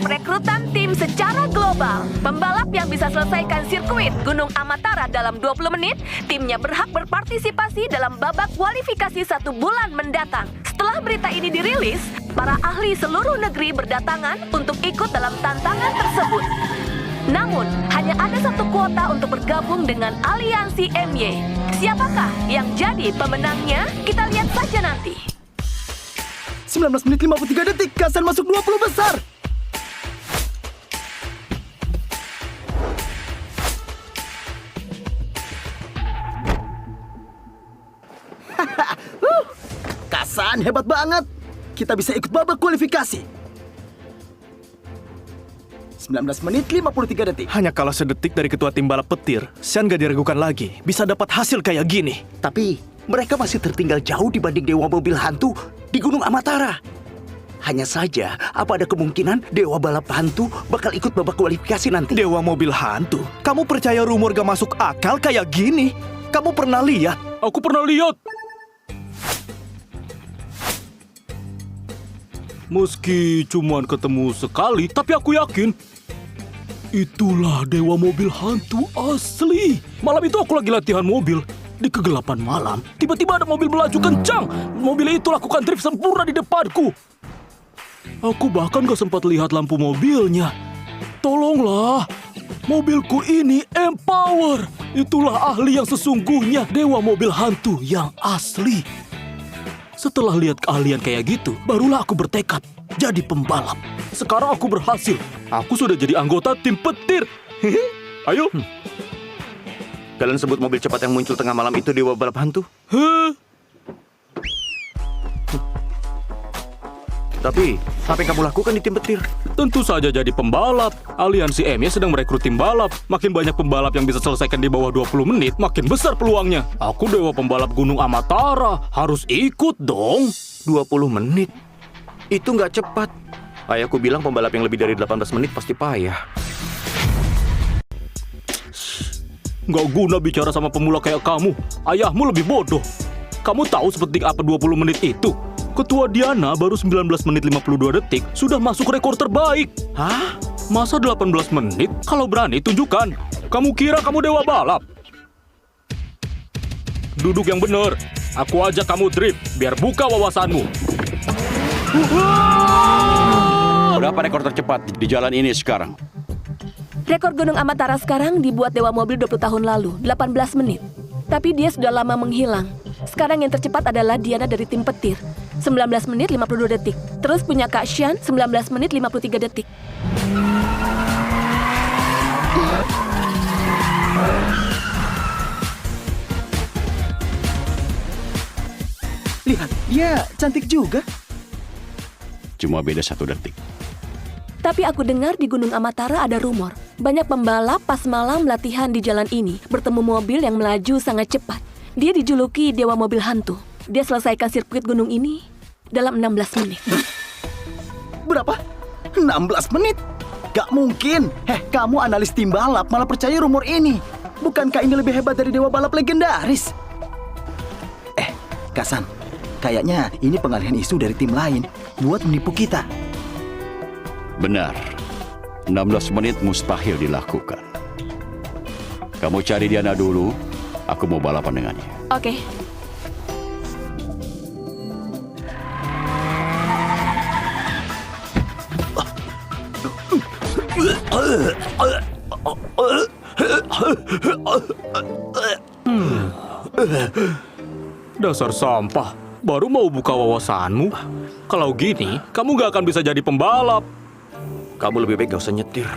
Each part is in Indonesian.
perekrutan tim secara global. Pembalap yang bisa selesaikan sirkuit Gunung Amatara dalam 20 menit, timnya berhak berpartisipasi dalam babak kualifikasi 1 bulan mendatang. Setelah berita ini dirilis, para ahli seluruh negeri berdatangan untuk ikut dalam tantangan tersebut. Namun, hanya ada 1 kuota untuk bergabung dengan aliansi MY. Siapakah yang jadi pemenangnya? Kita lihat saja nanti. 19 menit 53 detik, Kasan masuk 20 besar. Kasan hebat banget. Kita bisa ikut babak kualifikasi. 19 menit 53 detik. Hanya kalah sedetik dari ketua tim balap petir, Sean gak diragukan lagi. Bisa dapat hasil kayak gini. Tapi mereka masih tertinggal jauh dibanding Dewa Mobil Hantu di Gunung Amatara. Hanya saja, apa ada kemungkinan Dewa Balap Hantu bakal ikut babak kualifikasi nanti? Dewa Mobil Hantu? Kamu percaya rumor gak masuk akal kayak gini? Kamu pernah lihat? Aku pernah lihat. Meski cuman ketemu sekali, tapi aku yakin itulah Dewa Mobil Hantu asli. Malam itu aku lagi latihan mobil. Di kegelapan malam, tiba-tiba ada mobil melaju kencang. Mobil itu lakukan drift sempurna di depanku. Aku bahkan gak sempat lihat lampu mobilnya. Tolonglah, mobilku ini empower. Itulah ahli yang sesungguhnya, Dewa Mobil Hantu yang asli. Setelah lihat keahlian kayak gitu, barulah aku bertekad jadi pembalap. Sekarang aku berhasil. Aku sudah jadi anggota tim petir. Ayo. Kalian sebut mobil cepat yang muncul tengah malam itu Dewa Balap Hantu? Tapi, apa yang kamu lakukan di tim petir? Tentu saja jadi pembalap. Aliansi MY sedang merekrut tim balap. Makin banyak pembalap yang bisa selesaikan di bawah 20 menit, makin besar peluangnya. Aku Dewa Pembalap Gunung Amatara. Harus ikut dong. 20 menit? Itu nggak cepat. Ayahku bilang pembalap yang lebih dari 18 menit pasti payah. Nggak guna bicara sama pemula kayak kamu. Ayahmu lebih bodoh. Kamu tahu seperti apa 20 menit itu? Ketua Diana baru 19 menit 52 detik sudah masuk rekor terbaik. Hah? Masa 18 menit? Kalau berani, tunjukkan. Kamu kira kamu dewa balap? Duduk yang benar. Aku ajak kamu drift, biar buka wawasanmu. Berapa rekor tercepat di jalan ini sekarang? Rekor Gunung Amatara sekarang dibuat Dewa Mobil 20 tahun lalu, 18 menit. Tapi dia sudah lama menghilang. Sekarang yang tercepat adalah Diana dari tim petir, 19 menit 52 detik. Terus punya Kak Sean, 19 menit 53 detik. Lihat, dia cantik juga. Cuma beda 1 detik. Tapi aku dengar di Gunung Amatara ada rumor. Banyak pembalap pas malam latihan di jalan ini bertemu mobil yang melaju sangat cepat. Dia dijuluki Dewa Mobil Hantu. Dia selesaikan sirkuit gunung ini dalam 16 menit. Berapa? 16 menit? Gak mungkin. Kamu analis tim balap malah percaya rumor ini. Bukankah ini lebih hebat dari Dewa Balap legendaris? Kasan, kayaknya ini pengalihan isu dari tim lain buat menipu kita. Benar. 16 menit mustahil dilakukan. Kamu cari Diana dulu. Aku mau balapan dengannya. Oke. Dasar sampah. Baru mau buka wawasanmu. Kalau gini, kamu gak akan bisa jadi pembalap. Kamu lebih baik gak usah nyetir.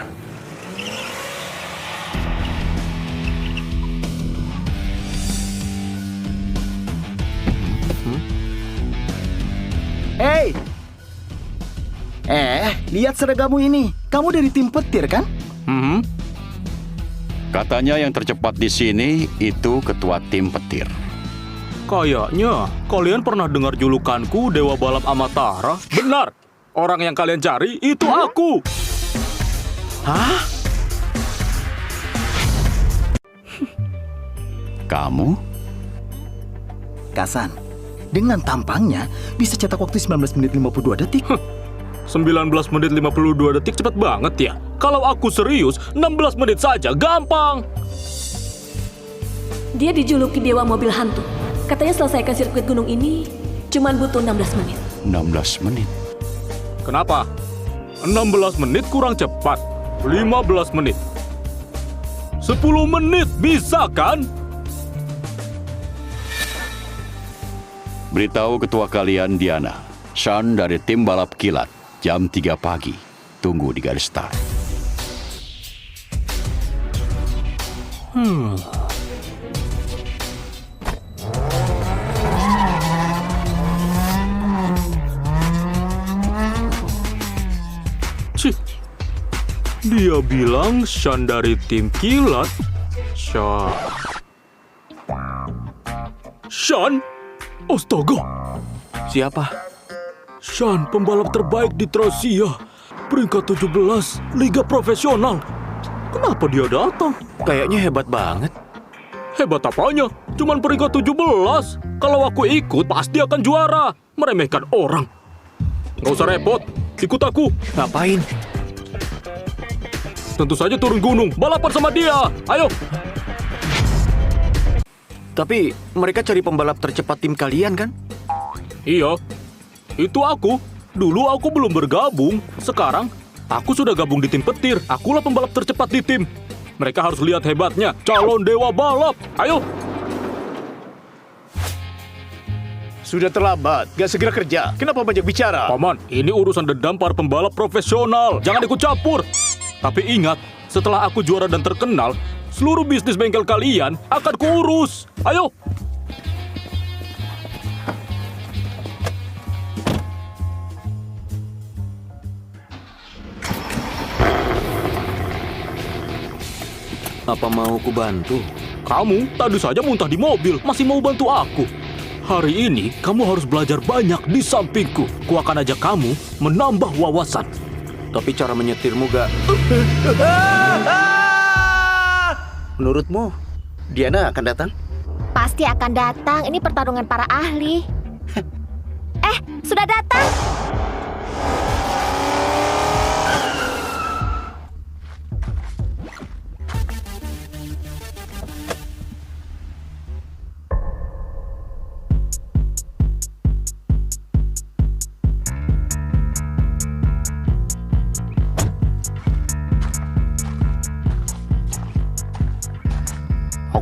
Hei! Lihat seragammu ini. Kamu dari tim petir, kan? Katanya yang tercepat di sini itu ketua tim petir. Kayaknya kalian pernah dengar julukanku Dewa Balap Amatara. Benar! Orang yang kalian cari itu aku. Hah? Kamu? Kasan, dengan tampangnya bisa cetak waktu 19 menit 52 detik. 19 menit 52 detik cepat banget ya. Kalau aku serius, 16 menit saja, gampang. Dia dijuluki Dewa Mobil Hantu. Katanya selesaikan sirkuit gunung ini cuman butuh 16 menit. 16 menit. Kenapa? 16 menit kurang cepat. 15 menit. 10 menit, bisa kan? Beritahu ketua kalian Diana. Sean dari tim balap kilat. Jam 3 pagi. Tunggu di garis start. Cih. Dia bilang Sean dari tim kilat. Sean. Sean? Astaga. Siapa? Sean, pembalap terbaik di Tracia. Peringkat 17, Liga Profesional. Kenapa dia datang? Kayaknya hebat banget. Hebat apanya? Cuman peringkat 17. Kalau aku ikut, pasti akan juara. Meremehkan orang. Nggak usah repot. Ikut aku. Ngapain? Tentu saja turun gunung. Balapan sama dia. Ayo. Tapi mereka cari pembalap tercepat tim kalian kan? Iya. Itu aku. Dulu aku belum bergabung. Sekarang, aku sudah gabung di tim petir. Akulah pembalap tercepat di tim. Mereka harus lihat hebatnya. Calon dewa balap. Ayo. Sudah terlambat, gak segera kerja. Kenapa banyak bicara? Paman, ini urusan dendam para pembalap profesional. Jangan ikut campur. Tapi ingat, setelah aku juara dan terkenal, seluruh bisnis bengkel kalian akan kuurus. Ayo. Apa mau ku bantu? Kamu tadi saja muntah di mobil, masih mau bantu aku. Hari ini kamu harus belajar banyak di sampingku. Ku akan ajak kamu menambah wawasan. Tapi cara menyetirmu gak... Menurutmu, Diana akan datang? Pasti akan datang. Ini pertarungan para ahli. Sudah datang.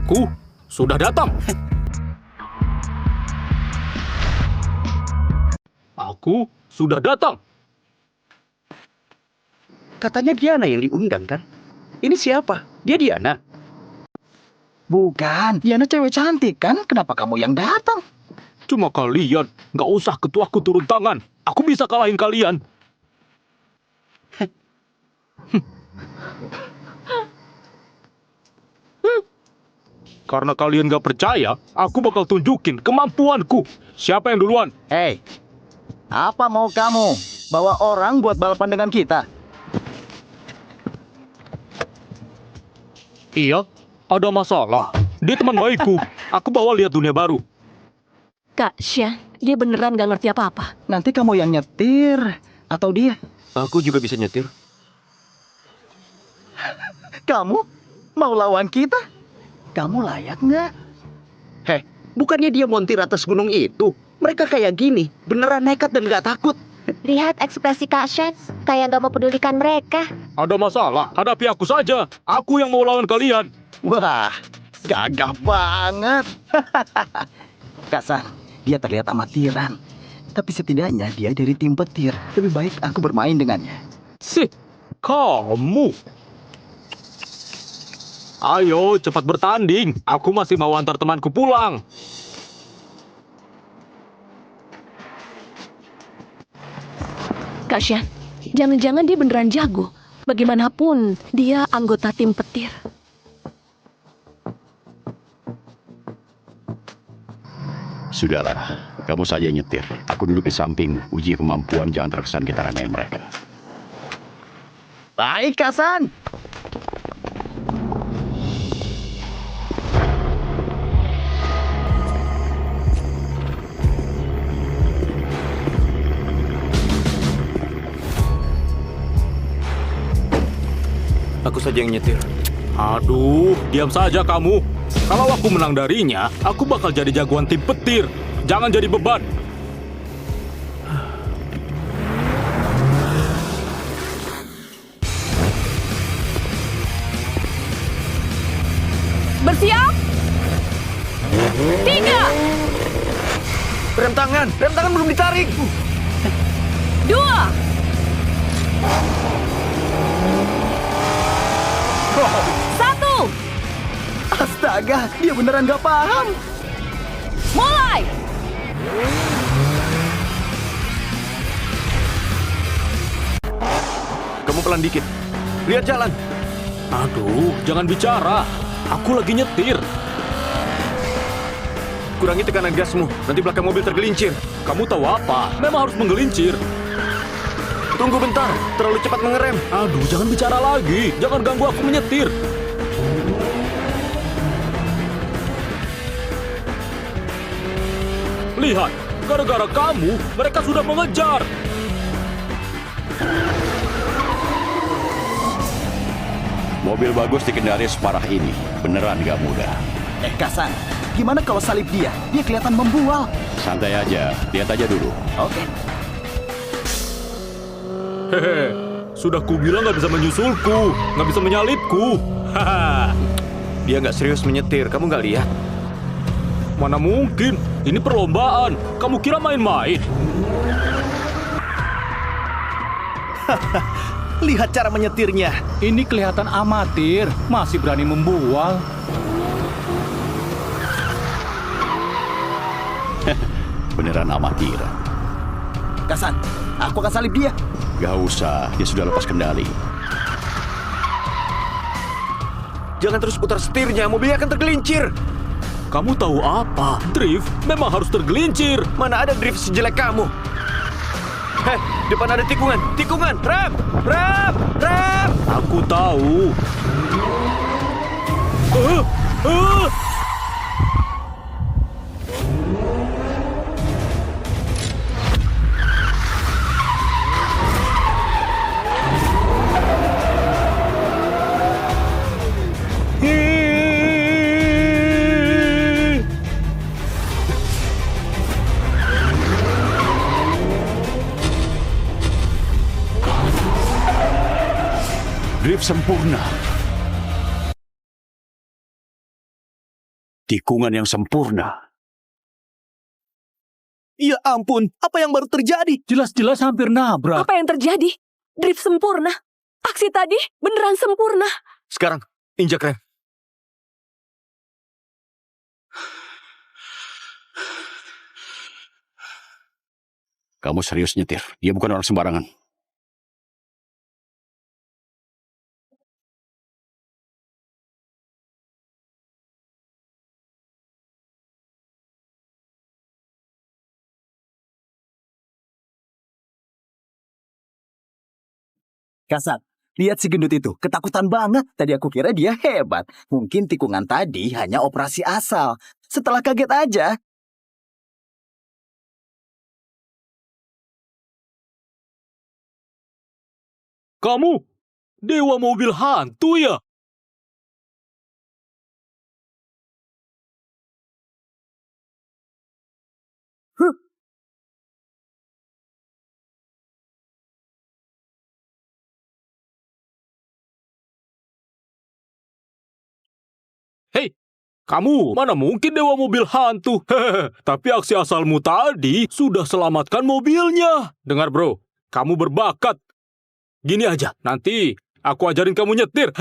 Aku sudah datang. Aku sudah datang. Katanya Diana yang diundang kan? Ini siapa? Dia Diana. Bukan, Diana cewek cantik kan? Kenapa kamu yang datang? Cuma kalian, nggak usah ketuaku turun tangan. Aku bisa kalahin kalian. Karena kalian nggak percaya, aku bakal tunjukin kemampuanku. Siapa yang duluan? Hei, apa mau kamu? Bawa orang buat balapan dengan kita? Iya, ada masalah. Dia teman baikku. Aku bawa lihat dunia baru. Kak Sean, dia beneran gak ngerti apa-apa. Nanti kamu yang nyetir atau dia? Aku juga bisa nyetir. Kamu mau lawan kita? Kamu layak nggak? Heh, bukannya dia montir atas gunung itu? Mereka kayak gini, beneran nekat dan gak takut. Lihat ekspresi Kak Shen. Kayak gak mau pedulikan mereka. Ada masalah, hadapi aku saja. Aku yang mau lawan kalian. Wah, gagah banget. Kasan, dia terlihat amatiran. Tapi setidaknya dia dari tim petir. Lebih baik aku bermain dengannya. Sih, kamu. Ayo, cepat bertanding. Aku masih mau antar temanku pulang. Kak Sean, jangan-jangan dia beneran jago. Bagaimanapun, dia anggota tim petir. Sudahlah, kamu saja nyetir. Aku duduk di samping. Uji kemampuan, jangan terkesan kita remehin mereka. Baik, Kasan. Aku saja yang nyetir. Aduh, diam saja kamu. Kalau aku menang darinya, aku bakal jadi jagoan tim petir. Jangan jadi beban. Bersiap? 3, Rem tangan belum ditarik. 2, satu, Astaga, dia beneran gak paham. mulai! Kamu pelan dikit. Lihat jalan. Aduh, jangan bicara. Aku lagi nyetir. Kurangi tekanan gasmu. Nanti belakang mobil tergelincir. Kamu tahu apa? Memang harus menggelincir. Tunggu bentar. Terlalu cepat mengerem. Aduh, jangan bicara lagi. Jangan ganggu aku menyetir. Lihat, gara-gara kamu, mereka sudah mengejar. Mobil bagus dikendari separah ini. Beneran gak mudah. Kasan, gimana kalau salib dia? Dia kelihatan membual. Santai aja, lihat aja dulu. Oke. Hehe, sudah kubilang nggak bisa menyusulku, nggak bisa menyalipku. Haha, Dia nggak serius menyetir. Kamu nggak lihat? mana mungkin? Ini perlombaan. Kamu kira main-main? Lihat cara menyetirnya. Ini kelihatan amatir, masih berani membual. Beneran amatir. Kasan, aku akan salib dia. Gak usah, dia sudah lepas kendali. Jangan terus putar setirnya. Mobilnya akan tergelincir. Kamu tahu apa? Drift memang harus tergelincir. Mana ada drift sejelek kamu? Heh, depan ada tikungan. Tikungan. Rem. Rem. Rem. Aku tahu. Ah, ah. Drift sempurna. Tikungan yang sempurna. Ya ampun, apa yang baru terjadi? Jelas-jelas hampir nabrak. Apa yang terjadi? Drift sempurna. Aksi tadi beneran sempurna. Sekarang, injak rem. Kamu serius nyetir. Dia bukan orang sembarangan. Kasan, lihat si gendut itu. Ketakutan banget. Tadi aku kira dia hebat. Mungkin tikungan tadi hanya operasi asal. Setelah kaget aja. Kamu dewa mobil hantu ya? Hei, kamu mana mungkin dewa mobil hantu? Hehehe, tapi aksi asalmu tadi sudah selamatkan mobilnya. Dengar bro, kamu berbakat. Gini aja, nanti aku ajarin kamu nyetir.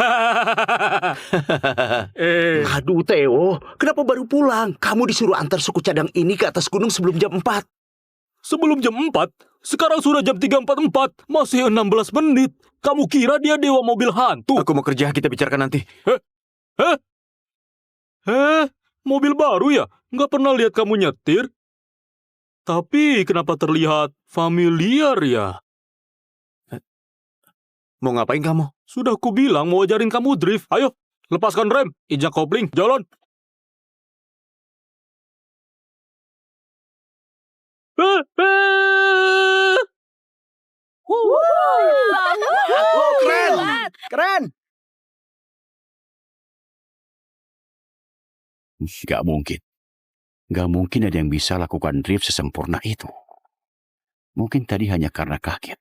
Aduh, Theo. Kenapa baru pulang? Kamu disuruh antar suku cadang ini ke atas gunung sebelum jam 4. Sebelum jam 4, sekarang sudah jam 3.44, masih 16 menit. Kamu kira dia dewa mobil hantu? Aku mau kerja, kita bicarakan nanti. Mobil baru ya? Nggak pernah lihat kamu nyetir. Tapi kenapa terlihat familiar ya? Mau ngapain kamu? Sudah ku bilang mau ajarin kamu drift. Ayo, lepaskan rem, injak kopling, jalan. Keren. Keren. Gak mungkin. Gak mungkin ada yang bisa lakukan drift sesempurna itu. Mungkin tadi hanya karena kaget.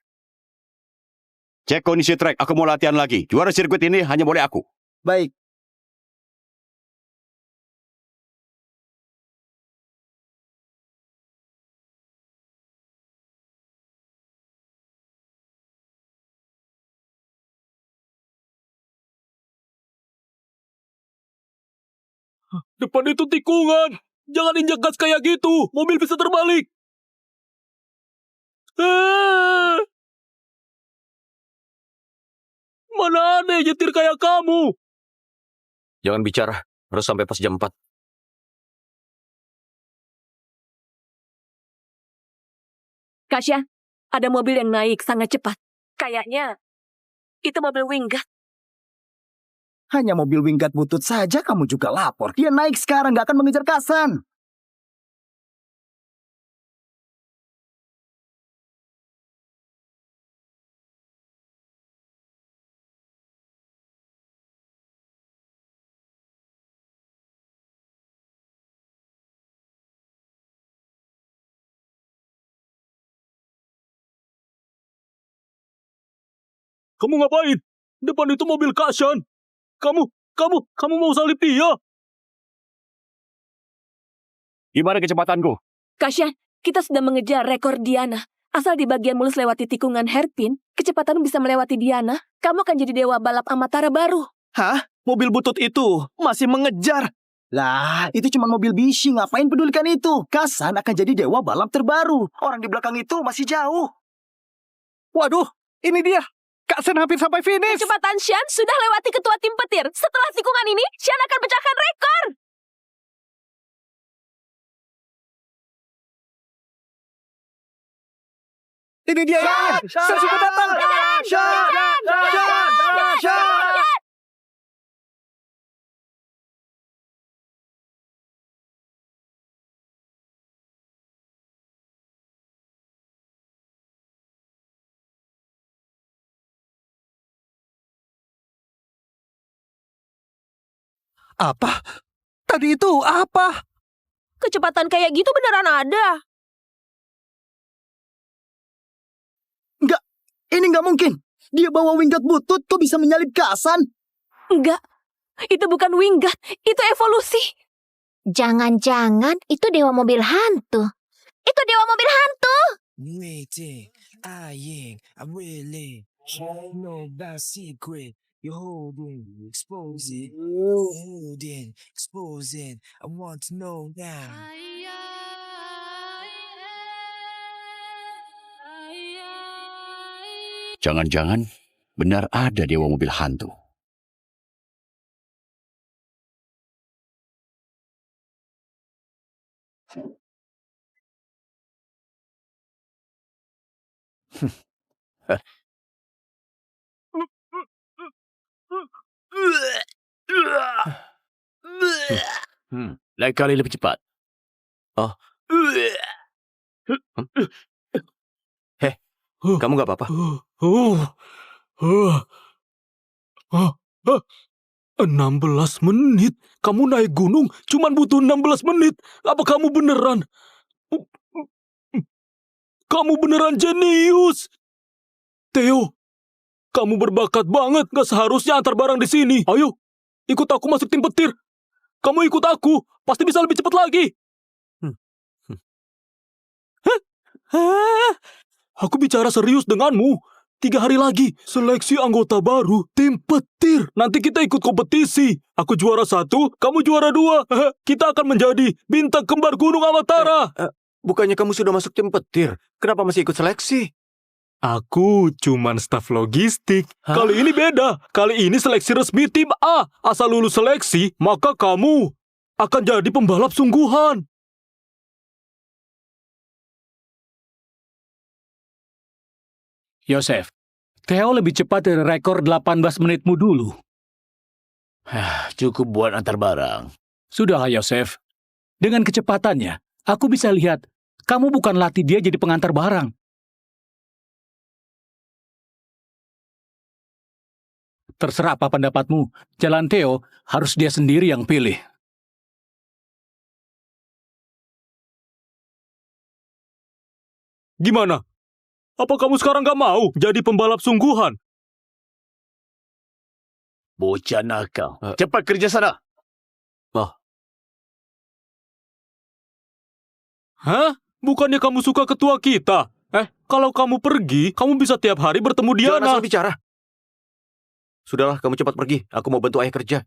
Cek kondisi trek, aku mau latihan lagi. Juara sirkuit ini hanya boleh aku. Baik. Depan itu tikungan. Jangan injak gas kayak gitu. Mobil bisa terbalik. Ah! Mana ada yang nyetir kayak kamu? Jangan bicara. Harus sampai pas jam 4. Kasya, ada mobil yang naik sangat cepat. Kayaknya itu mobil Winggat. Hanya mobil Winggat butut saja kamu juga lapor. Dia naik sekarang, nggak akan mengejar Kasan. Kamu ngapain? Depan itu mobil Kashan. Kamu mau salip dia? Gimana kecepatanku? Kasya, kita sudah mengejar rekor Diana. Asal di bagian mulus lewati tikungan hairpin, kecepatan bisa melewati Diana, kamu akan jadi dewa balap Amatara baru. Hah? Mobil butut itu masih mengejar. Lah, itu cuma mobil bisi. Ngapain pedulikan itu? Kasan akan jadi dewa balap terbaru. Orang di belakang itu masih jauh. Waduh, ini dia. Kak Sen hampir sampai finish. Kecepatan Shan sudah lewati ketua tim petir. Setelah tikungan ini, Shan akan pecahkan rekor. Ini dia. Sen sudah datang. Shan. Apa? Tadi itu apa? Kecepatan kayak gitu beneran ada. Ini nggak mungkin. Dia bawa Winggat butut, kok bisa menyalip Kasan? Enggak, itu bukan Winggat, itu evolusi. Jangan-jangan itu dewa mobil hantu. Itu dewa mobil hantu. Waiting, eyeing, I'm willing. I know that secret. You're holding, exposing, holding, exposing. I want to know now. Jangan-jangan benar ada dewa mobil hantu. Lain kali lebih cepat. Oh. Heh, kamu gak apa-apa? 16 menit? Kamu naik gunung cuman butuh 16 menit. Apa kamu beneran? Kamu beneran jenius. Theo, kamu berbakat banget. Gak seharusnya antar barang di sini. Ayo, ikut aku masuk tim petir. Kamu ikut aku, pasti bisa lebih cepat lagi. Hah? Aku bicara serius denganmu. 3 hari lagi, seleksi anggota baru, tim petir. Nanti kita ikut kompetisi. Aku juara 1, kamu juara 2. Kita akan menjadi bintang kembar Gunung Amatara. Bukannya kamu sudah masuk tim petir? Kenapa masih ikut seleksi? Aku cuman staf logistik. Kali ini beda. Kali ini seleksi resmi tim A. Asal lulus seleksi, maka kamu akan jadi pembalap sungguhan. Yosef, Theo lebih cepat dari rekor 18 menitmu dulu. Cukup buat antar barang. Sudahlah Yosef. Dengan kecepatannya, aku bisa lihat kamu bukan latih dia jadi pengantar barang. Terserah apa pendapatmu. Jalan Theo harus dia sendiri yang pilih. Gimana? Apa kamu sekarang gak mau jadi pembalap sungguhan? Bocah nakal. Cepat kerja sana. Hah? Bukannya kamu suka ketua kita? Kalau kamu pergi, kamu bisa tiap hari bertemu Jangan Diana. asal bicara. Sudahlah, kamu cepat pergi. Aku mau bantu ayah kerja.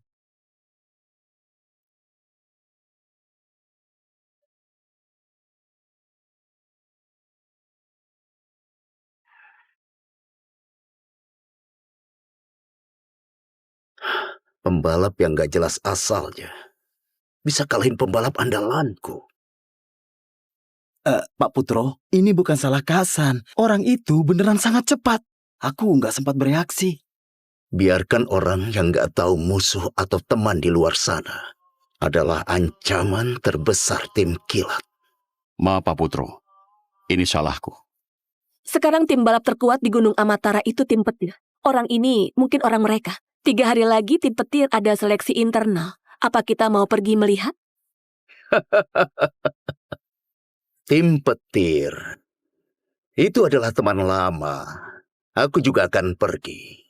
Pembalap yang gak jelas asalnya. Bisa kalahin pembalap andalanku. Pak Putro, ini bukan salah Kasan. Orang itu beneran sangat cepat. Aku nggak sempat bereaksi. Biarkan orang yang gak tahu musuh atau teman di luar sana adalah ancaman terbesar tim kilat. Maaf Pak Putro, ini salahku. Sekarang tim balap terkuat di Gunung Amatara itu tim petir. Orang ini mungkin orang mereka. 3 hari lagi tim petir ada seleksi internal. Apa kita mau pergi melihat? Tim petir. Itu adalah teman lama. Aku juga akan pergi.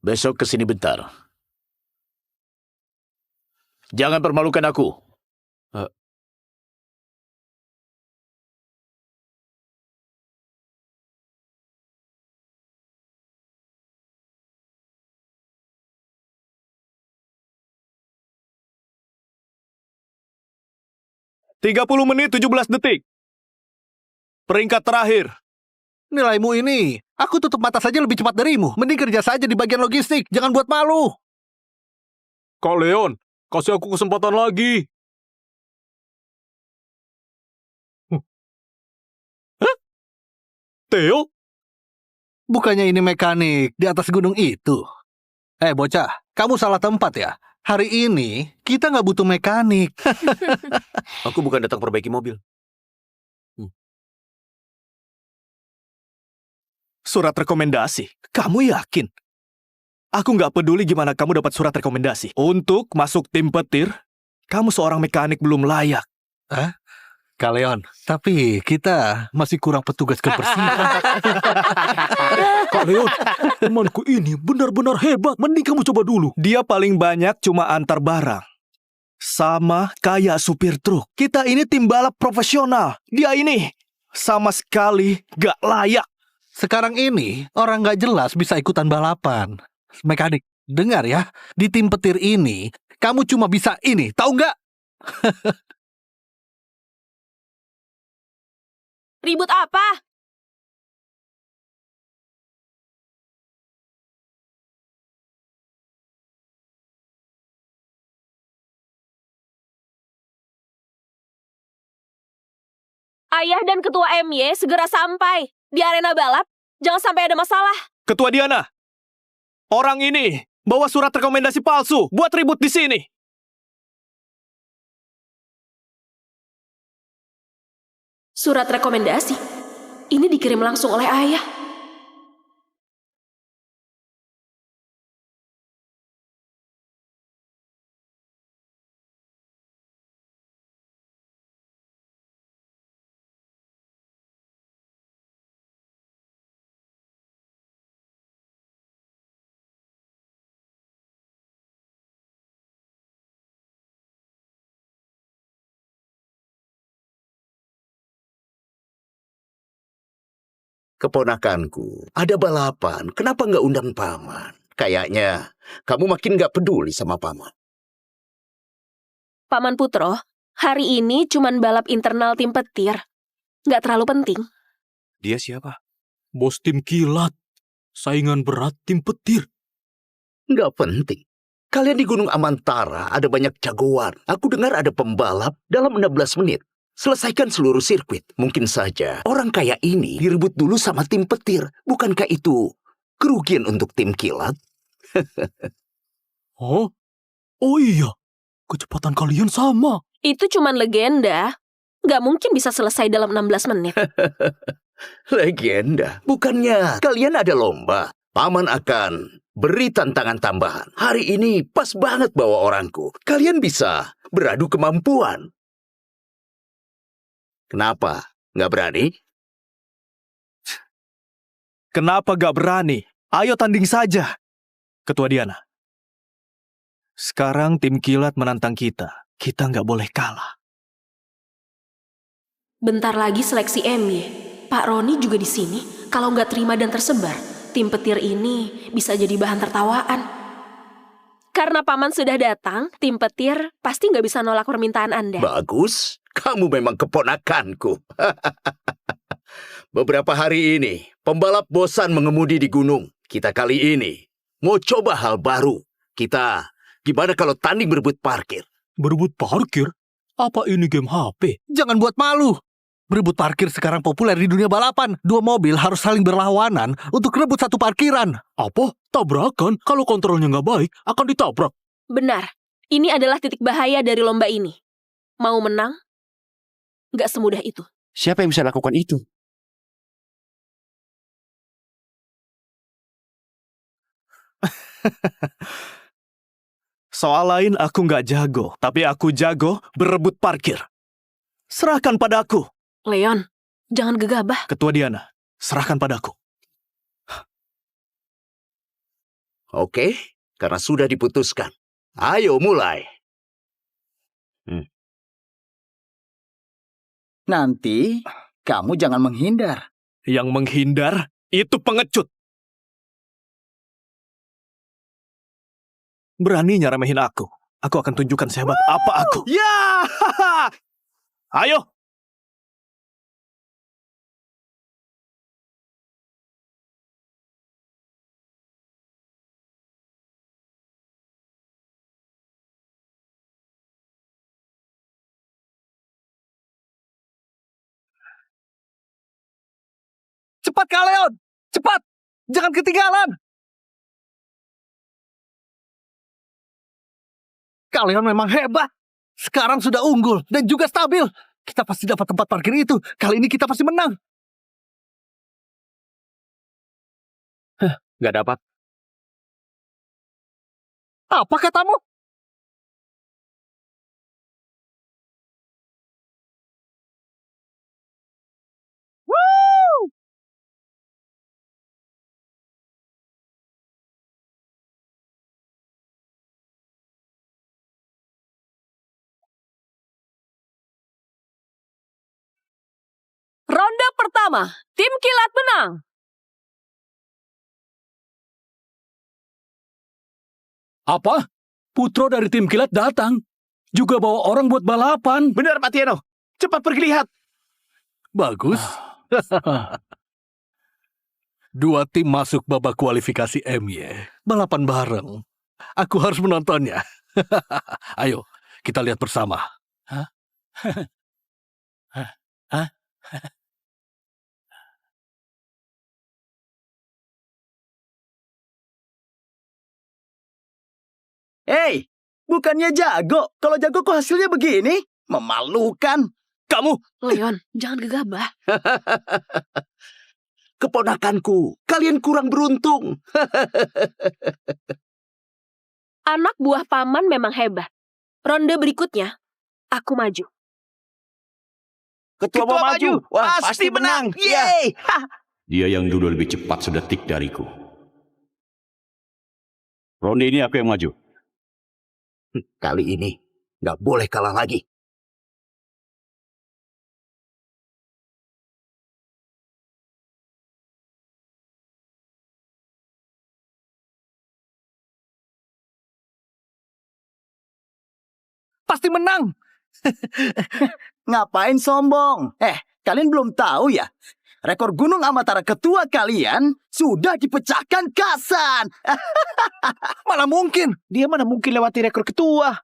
Besok kesini bentar. Jangan permalukan aku. 30 menit 17 detik. Peringkat terakhir. Nilaimu ini, aku tutup mata saja lebih cepat darimu. Mending kerja saja di bagian logistik, jangan buat malu. Kak Leon, kasih aku kesempatan lagi. Hah? Theo? Bukannya ini mekanik di atas gunung itu. Bocah, kamu salah tempat ya. Hari ini, kita nggak butuh mekanik. Aku bukan datang perbaiki mobil. Surat rekomendasi. Kamu yakin? Aku nggak peduli gimana kamu dapat surat rekomendasi. Untuk masuk tim petir, kamu seorang mekanik belum layak. Kaleon, tapi kita masih kurang petugas kebersihan. Kak Leon, temanku ini benar-benar hebat. Mending kamu coba dulu. Dia paling banyak cuma antar barang. Sama kayak supir truk. Kita ini tim balap profesional. Dia ini sama sekali gak layak. Sekarang ini, orang nggak jelas bisa ikutan balapan. Mekanik, dengar ya, di tim petir ini, kamu cuma bisa ini, tahu nggak? Ribut apa? Ayah dan Ketua MY segera sampai di arena balap. Jangan sampai ada masalah. Ketua Diana, orang ini bawa surat rekomendasi palsu buat ribut di sini. Surat rekomendasi? Ini dikirim langsung oleh ayah. Keponakanku, ada balapan. Kenapa nggak undang paman? Kayaknya kamu makin nggak peduli sama paman. Paman Putro, hari ini cuman balap internal tim petir. Nggak terlalu penting. Dia siapa? Bos tim kilat. Saingan berat tim petir. Nggak penting. Kalian di Gunung Amantara ada banyak jagoan. Aku dengar ada pembalap dalam 16 menit. Selesaikan seluruh sirkuit. Mungkin saja orang kaya ini direbut dulu sama tim petir. Bukankah itu kerugian untuk tim kilat? Oh iya. Kecepatan kalian sama. Itu cuman legenda. Nggak mungkin bisa selesai dalam 16 menit. Legenda. Bukannya kalian ada lomba. Paman akan beri tantangan tambahan. Hari ini pas banget bawa orangku. Kalian bisa beradu kemampuan. Kenapa? Nggak berani? Kenapa gak berani? Ayo tanding saja. Ketua Diana. Sekarang tim kilat menantang kita. Kita nggak boleh kalah. Bentar lagi seleksi MY. Pak Roni juga di sini. Kalau nggak terima dan tersebar, tim petir ini bisa jadi bahan tertawaan. Karena Paman sudah datang, tim petir pasti nggak bisa nolak permintaan Anda. Bagus. Kamu memang keponakanku. Beberapa hari ini, pembalap bosan mengemudi di gunung. Kita kali ini mau coba hal baru. Kita, gimana kalau tanding berebut parkir? Berebut parkir? Apa ini game HP? Jangan buat malu. Berebut parkir sekarang populer di dunia balapan. Dua mobil harus saling berlawanan untuk rebut satu parkiran. Apa? Tabrakan? Kalau kontrolnya nggak baik, akan ditabrak. Benar, ini adalah titik bahaya dari lomba ini. Mau menang? Nggak semudah itu. Siapa yang bisa lakukan itu? Soal lain aku nggak jago, tapi aku jago berebut parkir. Serahkan padaku. Leon, jangan gegabah. Ketua Diana, serahkan padaku. Oke, karena sudah diputuskan. Ayo mulai. Nanti kamu jangan menghindar. Yang menghindar itu pengecut. Beraninya remehin aku. Aku akan tunjukkan sehebat apa aku. Ya! Ayo! Cepat kalian! Cepat! Jangan ketinggalan! Kalian memang hebat. Sekarang sudah unggul dan juga stabil. Kita pasti dapat tempat parkir itu. Kali ini kita pasti menang. Nggak dapat. Apa katamu? Ronde pertama, tim kilat menang. Apa? Putro dari tim kilat datang. Juga bawa orang buat balapan. Benar, Pak Tiano. Cepat pergi lihat. Bagus. Dua tim masuk babak kualifikasi MY. Balapan bareng. Aku harus menontonnya. Ayo, kita lihat bersama. Hei, bukannya jago. Kalau jago kok hasilnya begini? Memalukan. Kamu. Leon, jangan gegabah. Keponakanku, kalian kurang beruntung. Anak buah Paman memang hebat. Ronde berikutnya, aku maju. Ketua mau maju. Wah, pasti menang. Yeay. Dia yang dulu lebih cepat sedetik dariku. Ronde ini aku yang maju. Kali ini, nggak boleh kalah lagi. Pasti menang. Ngapain sombong? Kalian belum tahu ya? Rekor Gunung Amatara ketua kalian sudah dipecahkan Kasan. Mana mungkin. Dia mana mungkin lewati rekor ketua?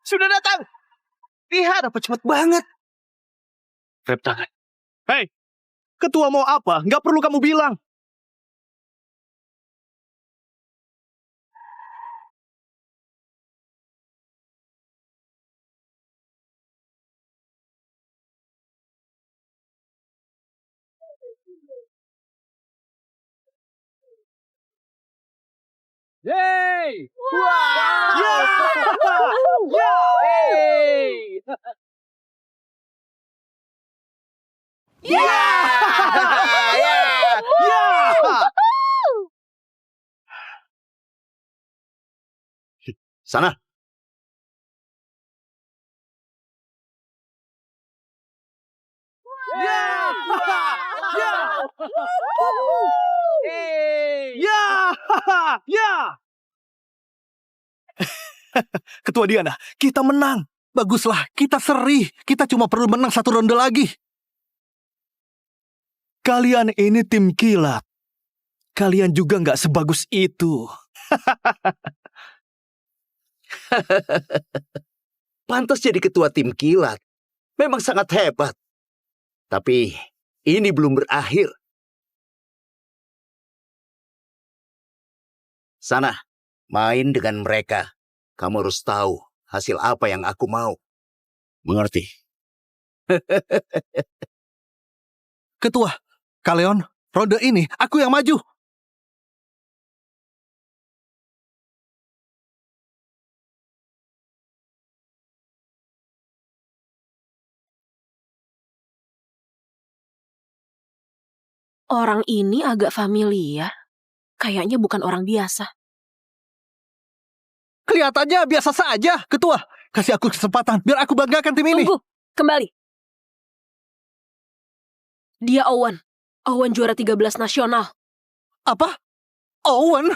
Sudah datang. Lihat apa cepat banget. Rep tangan. Hei, ketua mau apa? Nggak perlu kamu bilang. Yeay! Sana. Ketua Diana, kita menang. Baguslah, kita seri. Kita cuma perlu menang 1 ronde lagi. Kalian ini tim kilat. Kalian juga nggak sebagus itu. Pantas jadi ketua tim kilat. Memang sangat hebat. Tapi ini belum berakhir. Sana, main dengan mereka. Kamu harus tahu hasil apa yang aku mau. Mengerti? Ketua, Kaleon, ronde ini aku yang maju. Orang ini agak familiar. Kayaknya bukan orang biasa. Kelihatannya biasa saja, Ketua. Kasih aku kesempatan biar aku banggakan tim ini. Tunggu, kembali. Dia Owen. Owen juara 13 nasional. Apa? Owen?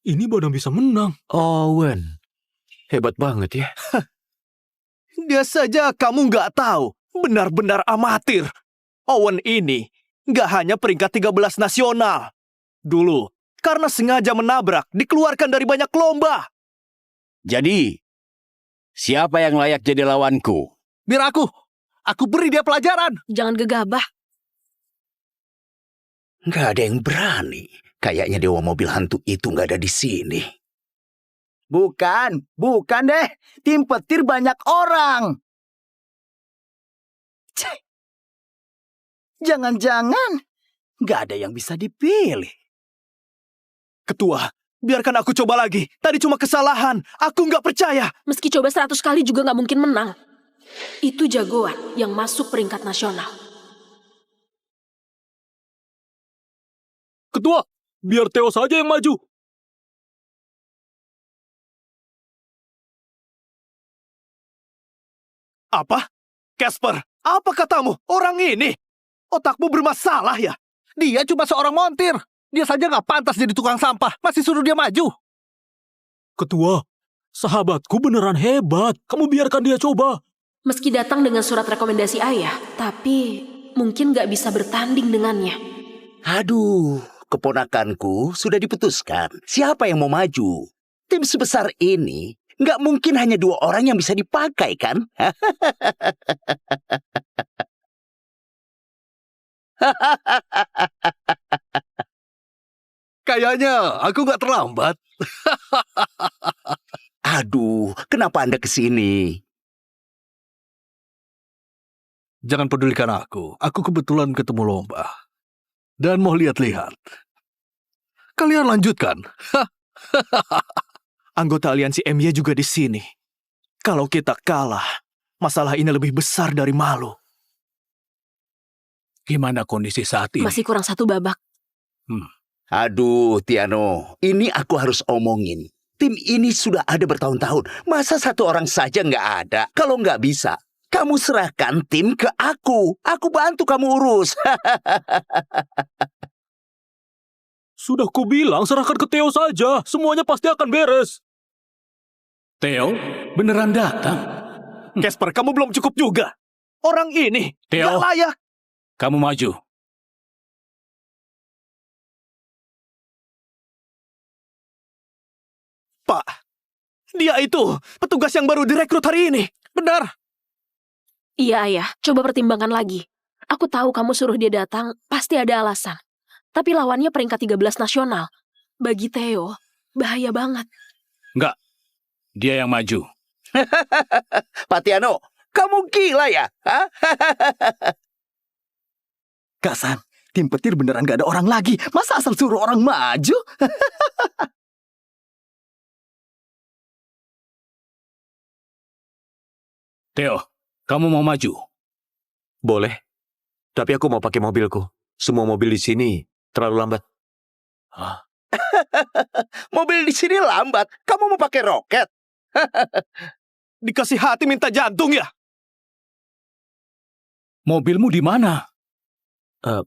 Ini badan bisa menang. Owen. Hebat banget ya. Dia saja kamu nggak tahu. Benar-benar amatir. Owen ini nggak hanya peringkat 13 nasional. Dulu, karena sengaja menabrak, dikeluarkan dari banyak lomba. Jadi, siapa yang layak jadi lawanku? Biar aku beri dia pelajaran. Jangan gegabah. Nggak ada yang berani. Kayaknya dewa mobil hantu itu nggak ada di sini. Bukan deh. Tim petir banyak orang. Cek. Jangan-jangan nggak ada yang bisa dipilih. Ketua, biarkan aku coba lagi. Tadi cuma kesalahan. Aku nggak percaya. Meski coba 100 kali juga nggak mungkin menang. Itu jagoan yang masuk peringkat nasional. Ketua, biar Theo saja yang maju. Apa? Casper, apa katamu? Orang ini? Otakmu bermasalah ya? Dia cuma seorang montir. Dia saja nggak pantas jadi tukang sampah. Masih suruh dia maju. Ketua, sahabatku beneran hebat. Kamu biarkan dia coba. Meski datang dengan surat rekomendasi ayah, tapi mungkin nggak bisa bertanding dengannya. Aduh, keponakanku sudah diputuskan. Siapa yang mau maju? Tim sebesar ini nggak mungkin hanya 2 orang yang bisa dipakai, kan? Kayaknya aku nggak terlambat. Aduh, kenapa Anda kesini? Jangan pedulikan aku. Aku kebetulan ketemu lomba. Dan mau lihat-lihat. Kalian lanjutkan. Anggota aliansi MY juga di sini. Kalau kita kalah, masalah ini lebih besar dari malu. Gimana kondisi saat ini? Masih kurang 1 babak. Aduh, Tiano, ini aku harus omongin. Tim ini sudah ada bertahun-tahun. Masa 1 orang saja nggak ada? Kalau nggak bisa, kamu serahkan tim ke aku. Aku bantu kamu urus. Sudah kubilang serahkan ke Theo saja. Semuanya pasti akan beres. Theo, beneran datang? Casper, kamu belum cukup juga. Orang ini Theo. nggak layak. Kamu maju. Pak, Dia itu petugas yang baru direkrut hari ini. Benar. Iya, Ayah. Coba pertimbangkan lagi. Aku tahu kamu suruh dia datang, pasti ada alasan. Tapi lawannya peringkat 13 nasional. Bagi Theo, bahaya banget. Enggak, dia yang maju. Pak Tiano, kamu gila ya? Hah? Kak San, tim petir beneran gak ada orang lagi. Masa asal suruh orang maju? Theo, kamu mau maju? Boleh, tapi aku mau pakai mobilku. Semua mobil di sini terlalu lambat. Mobil di sini lambat. Kamu mau pakai roket? Dikasih hati minta jantung ya? Mobilmu di mana?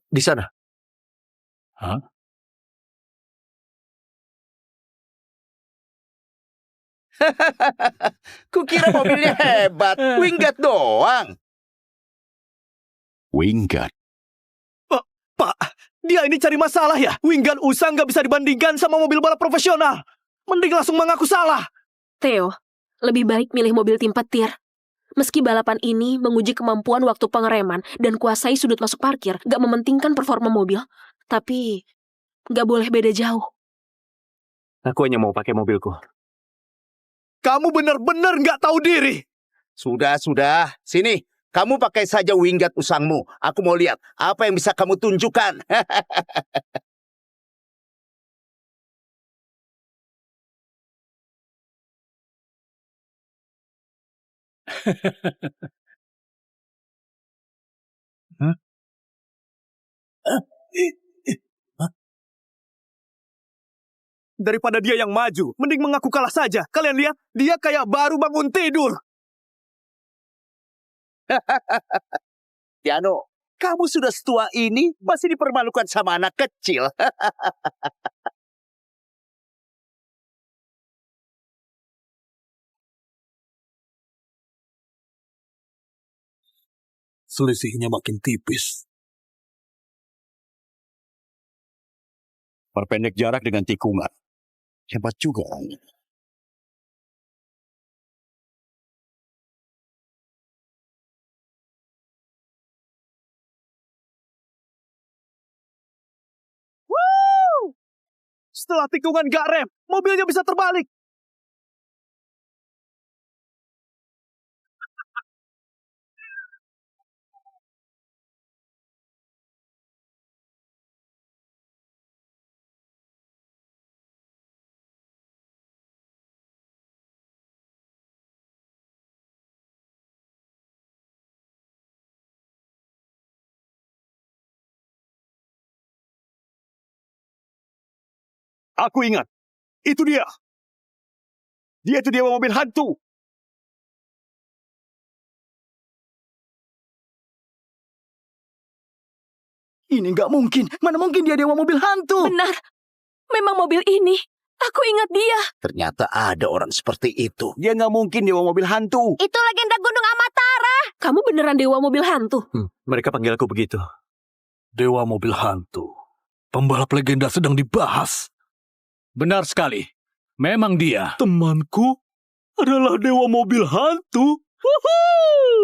Di sana. Hah? Kukira mobilnya hebat. Winggat doang. Wingard. Pak, dia ini cari masalah ya? Winggan usang nggak bisa dibandingkan sama mobil balap profesional. Mending langsung mengaku salah. Theo, lebih baik milih mobil tim petir. Meski balapan ini menguji kemampuan waktu pengereman dan kuasai sudut masuk parkir, gak mementingkan performa mobil, tapi gak boleh beda jauh. Aku hanya mau pakai mobilku. Kamu benar-benar nggak tahu diri. Sudah. Sini, kamu pakai saja winggat usangmu. Aku mau lihat apa yang bisa kamu tunjukkan. Daripada dia yang maju, mending mengaku kalah saja. Kalian lihat, dia kayak baru bangun tidur. Tiano, kamu sudah setua ini masih dipermalukan sama anak kecil. Selisihnya makin tipis. Perpendek jarak dengan tikungan. Hebat juga orangnya. Setelah tikungan gak rem, mobilnya bisa terbalik. Aku ingat. Itu dia. Dia itu dewa mobil hantu. Ini nggak mungkin. Mana mungkin dia dewa mobil hantu? Benar, memang mobil ini. Aku ingat dia. Ternyata ada orang seperti itu. Dia nggak mungkin dewa mobil hantu. Itu legenda Gunung Amatara. Kamu beneran dewa mobil hantu? Mereka panggil aku begitu. Dewa mobil hantu. Pembalap legenda sedang dibahas. Benar sekali. Memang dia. Temanku adalah dewa mobil hantu.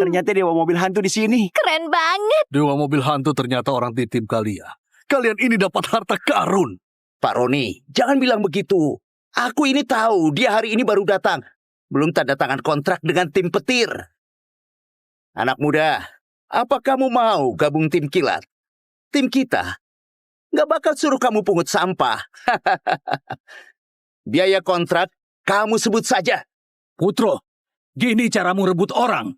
Ternyata dewa mobil hantu di sini. Keren banget. Dewa mobil hantu ternyata orang di tim kalian. Kalian ini dapat harta karun. Pak Roni, jangan bilang begitu. Aku ini tahu dia hari ini baru datang. Belum tanda tangan kontrak dengan tim petir. Anak muda, apa kamu mau gabung tim kilat? Tim kita nggak bakal suruh kamu pungut sampah. Biaya kontrak kamu sebut saja. Putro, gini caramu rebut orang.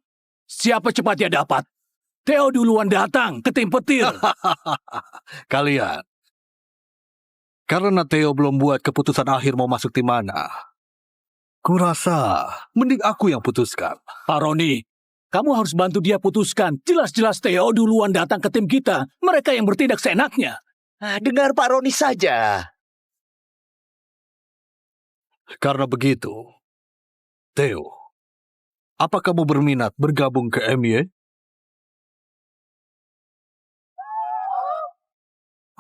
Siapa cepatnya dapat? Theo duluan datang ke tim petir. Kalian. Karena Theo belum buat keputusan akhir mau masuk tim mana. Kurasa mending aku yang putuskan. Pak Roni, kamu harus bantu dia putuskan. Jelas-jelas Theo duluan datang ke tim kita. Mereka yang bertindak seenaknya. Dengar Pak Roni saja. Karena begitu, Theo, apa kamu berminat bergabung ke MY?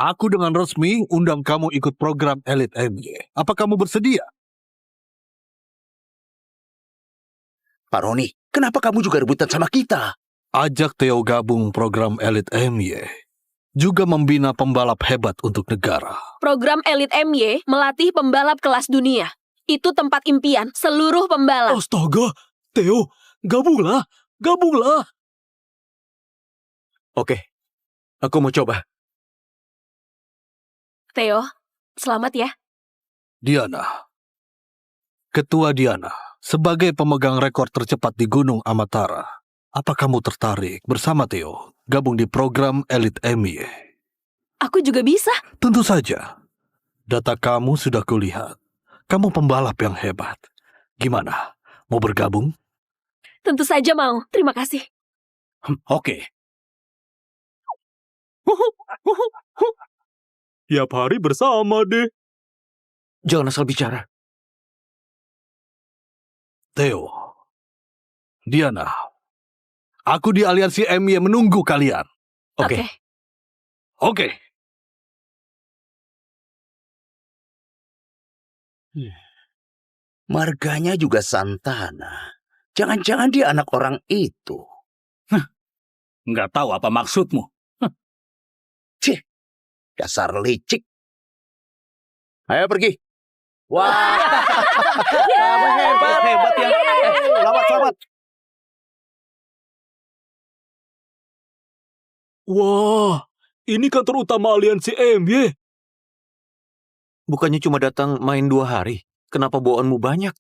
Aku dengan resmi undang kamu ikut program Elite MY. Apa kamu bersedia? Pak Roni, kenapa kamu juga rebutan sama kita? Ajak Theo gabung program Elit MY. Juga membina pembalap hebat untuk negara. Program Elit MY melatih pembalap kelas dunia. Itu tempat impian seluruh pembalap. Astaga, Theo, gabunglah, gabunglah. Oke, aku mau coba. Theo, selamat ya. Diana. Ketua Diana, sebagai pemegang rekor tercepat di Gunung Amatara, apa kamu tertarik bersama Theo gabung di program Elit MY? Aku juga bisa. Tentu saja. Data kamu sudah kulihat. Kamu pembalap yang hebat. Gimana? Mau bergabung? Tentu saja mau. Terima kasih. Oke. Tiap hari bersama deh. Jangan asal bicara. Theo. Diana. Aku di aliansi MY menunggu kalian. Oke. Oke. Marganya juga Santana. Jangan-jangan dia anak orang itu. Nggak tahu apa maksudmu. Cih, dasar licik. Ayo pergi. Wah, kamu hebat ya. Selamat. Wah, ini kantor utama aliansi MY. Bukannya cuma datang main 2 hari. Kenapa bawaanmu banyak?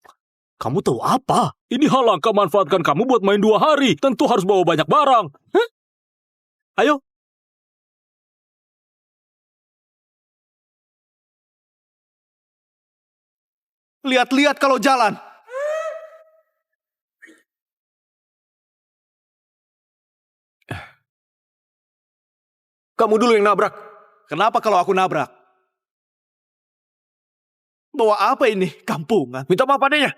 Kamu tahu apa? Ini hal langka manfaatkan kamu buat main 2 hari. Tentu harus bawa banyak barang. Hah? Ayo. Lihat-lihat kalau jalan. Kamu dulu yang nabrak. Kenapa kalau aku nabrak? Bawa apa ini? Kampungan. Minta maaf padanya.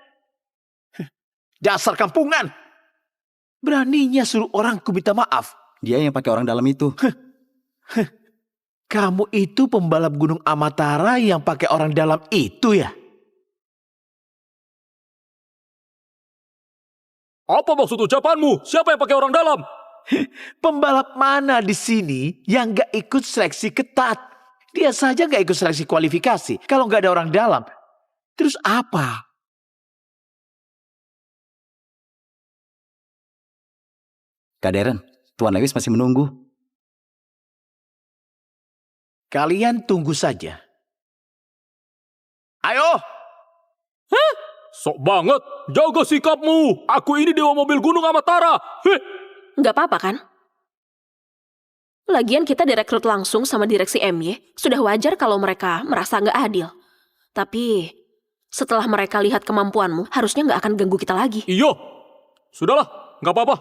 Dasar kampungan. Beraninya suruh orangku minta maaf. Dia yang pakai orang dalam itu. Kamu itu pembalap Gunung Amatara yang pakai orang dalam itu ya? Apa maksud ucapanmu? Siapa yang pakai orang dalam? Pembalap mana di sini yang gak ikut seleksi ketat? Dia saja gak ikut seleksi kualifikasi. Kalau gak ada orang dalam, terus apa? Kak Darren, Tuan Lewis masih menunggu. Kalian tunggu saja. Ayo! Sok banget. Jaga sikapmu. Aku ini dewa mobil Gunung Amatara. Nggak apa-apa kan? Lagian kita direkrut langsung sama direksi MY. Sudah wajar kalau mereka merasa nggak adil. Tapi setelah mereka lihat kemampuanmu, harusnya nggak akan ganggu kita lagi. Iya. Sudahlah. Nggak apa-apa.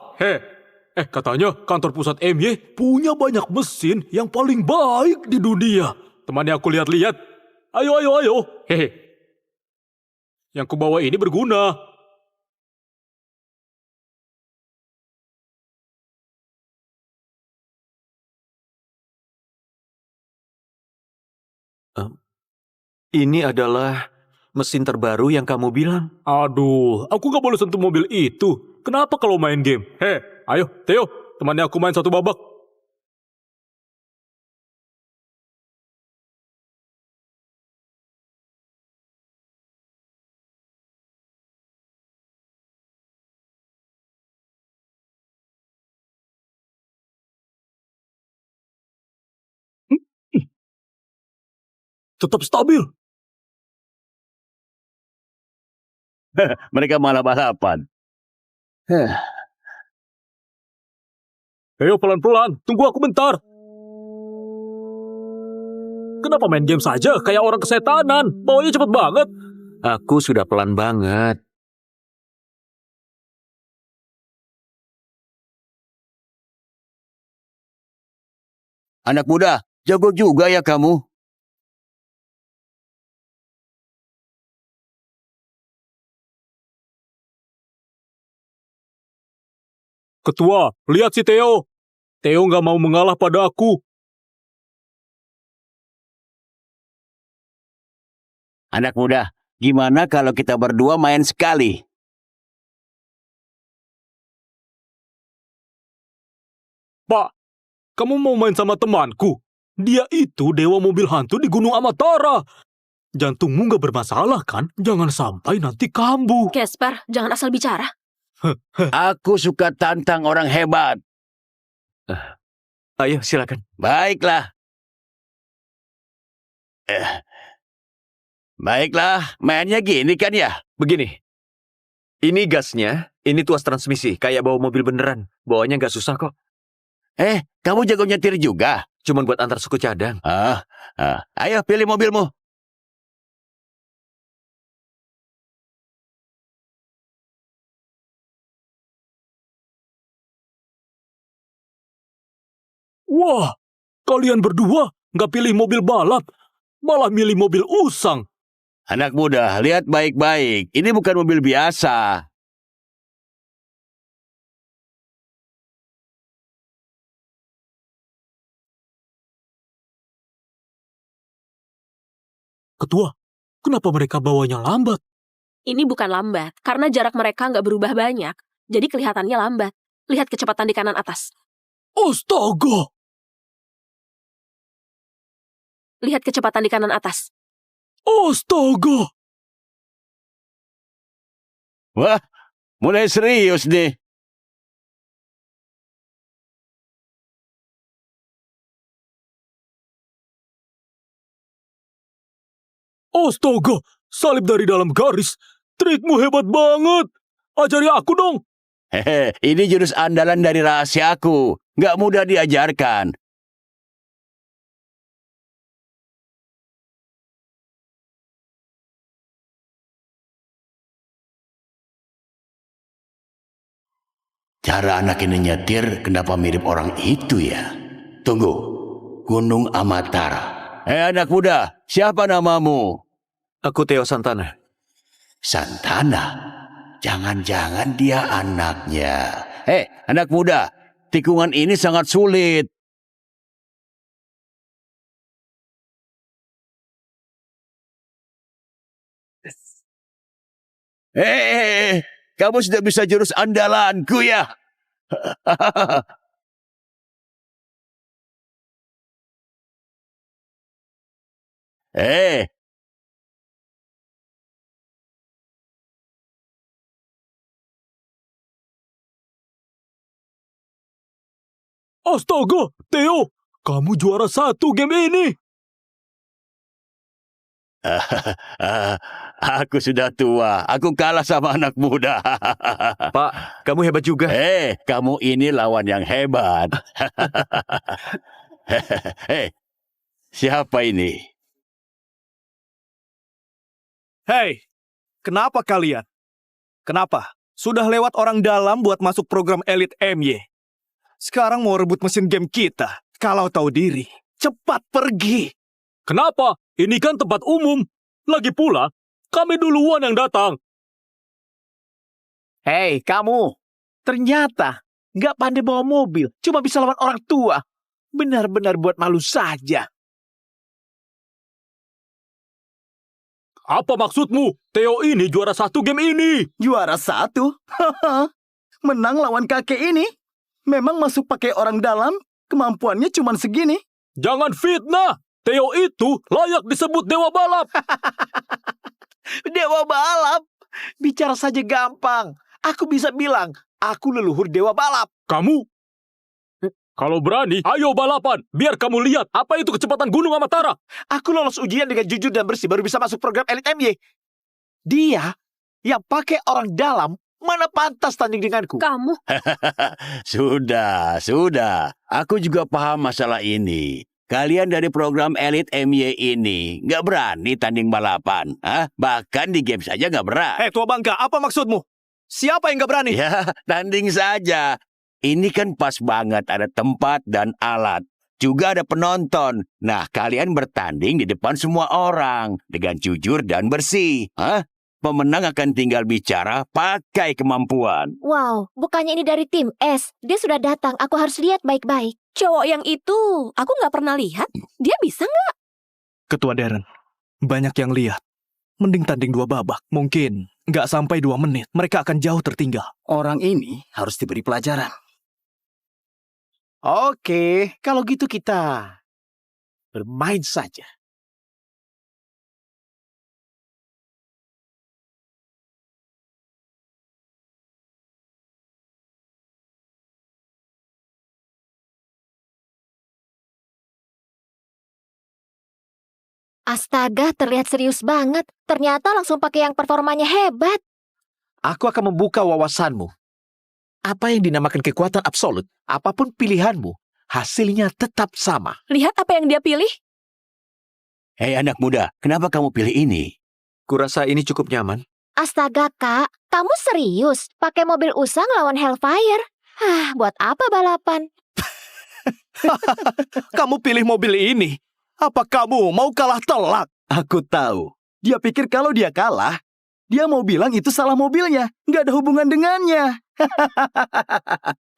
Katanya kantor pusat MY punya banyak mesin yang paling baik di dunia. Temannya aku lihat-lihat. Ayo. Hehe. Yang kubawa ini berguna. Ini adalah mesin terbaru yang kamu bilang. Aduh, aku nggak boleh sentuh mobil itu. Kenapa kalau main game? Ayo, Theo, temannya aku main satu babak. Tetap stabil. Mereka malah balapan. Ayo pelan-pelan, tunggu aku bentar. Kenapa main game saja kayak orang kesetanan? Bawanya cepet banget. Aku sudah pelan banget. Anak muda, jago juga ya kamu. Ketua, lihat si Theo. Theo nggak mau mengalah pada aku. Anak muda, gimana kalau kita berdua main sekali? Pak, kamu mau main sama temanku? Dia itu dewa mobil hantu di Gunung Amatara. Jantungmu nggak bermasalah kan? Jangan sampai nanti kambuh. Casper, jangan asal bicara. Aku suka tantang orang hebat. Ayo, silakan. Baiklah. Baiklah, mainnya gini kan ya? Begini. Ini gasnya, ini tuas transmisi. Kayak bawa mobil beneran. Bawanya nggak susah kok. Kamu jago nyetir juga? Cuman buat antar suku cadang. Ayo pilih mobilmu. Wah, kalian berdua nggak pilih mobil balap, malah milih mobil usang. Anak muda, lihat baik-baik. Ini bukan mobil biasa. Ketua, kenapa mereka bawanya lambat? Ini bukan lambat, karena jarak mereka nggak berubah banyak. Jadi kelihatannya lambat. Lihat kecepatan di kanan atas. Astaga! Lihat kecepatan di kanan atas. Astaga! Wah, mulai serius deh. Astaga! Salib dari dalam garis. Trikmu hebat banget. Ajari aku dong. Ini jurus andalan dari rahasiaku. Nggak mudah diajarkan. Cara anak ini nyetir kenapa mirip orang itu ya? Tunggu, Gunung Amatara. Anak muda, siapa namamu? Aku Theo Santana. Santana? Jangan-jangan dia anaknya. Anak muda, tikungan ini sangat sulit. Kamu sudah bisa jurus andalanku ya? Astaga, Theo, kamu juara 1 game ini. Aku sudah tua. Aku kalah sama anak muda. Pak, kamu hebat juga. Kamu ini lawan yang hebat. Siapa ini? Hei, kenapa kalian? Kenapa? Sudah lewat orang dalam buat masuk program Elite MY. Sekarang mau rebut mesin game kita. Kalau tahu diri, cepat pergi. Kenapa? Ini kan tempat umum. Lagi pula, kami duluan yang datang. Hei, kamu. Ternyata nggak pandai bawa mobil. Cuma bisa lawan orang tua. Benar-benar buat malu saja. Apa maksudmu? Theo ini juara 1 game ini. Juara 1? Menang lawan kakek ini? Memang masuk pakai orang dalam, kemampuannya cuma segini. Jangan fitnah. Theo itu layak disebut dewa balap. Dewa balap? Bicara saja gampang. Aku bisa bilang, aku leluhur dewa balap. Kamu? Kalau berani, ayo balapan. Biar kamu lihat apa itu kecepatan Gunung Amatara. Aku lolos ujian dengan jujur dan bersih baru bisa masuk program Elite MY. Dia yang pakai orang dalam mana pantas tanding denganku. Kamu? Sudah. Aku juga paham masalah ini. Kalian dari program Elite MY ini nggak berani tanding balapan. Bahkan di game saja nggak berani. Hei, tua bangka, apa maksudmu? Siapa yang nggak berani? Ya, tanding saja. Ini kan pas banget, ada tempat dan alat. Juga ada penonton. Nah, kalian bertanding di depan semua orang. Dengan jujur dan bersih. Pemenang akan tinggal bicara pakai kemampuan. Wow, bukannya ini dari tim S. Dia sudah datang, aku harus lihat baik-baik. Cowok yang itu, aku nggak pernah lihat. Dia bisa nggak? Ketua Darren, banyak yang lihat. Mending tanding 2 babak. Mungkin nggak sampai 2 menit. Mereka akan jauh tertinggal. Orang ini harus diberi pelajaran. Oke, kalau gitu kita bermain saja. Astaga, terlihat serius banget. Ternyata langsung pakai yang performanya hebat. Aku akan membuka wawasanmu. Apa yang dinamakan kekuatan absolut, apapun pilihanmu, hasilnya tetap sama. Lihat apa yang dia pilih. Hei anak muda, kenapa kamu pilih ini? Kurasa ini cukup nyaman. Astaga, Kak. Kamu serius? Pakai mobil usang lawan Hellfire? Buat apa balapan? Kamu pilih mobil ini. Apa kamu mau kalah telak? Aku tahu. Dia pikir kalau dia kalah, dia mau bilang itu salah mobilnya. Nggak ada hubungan dengannya.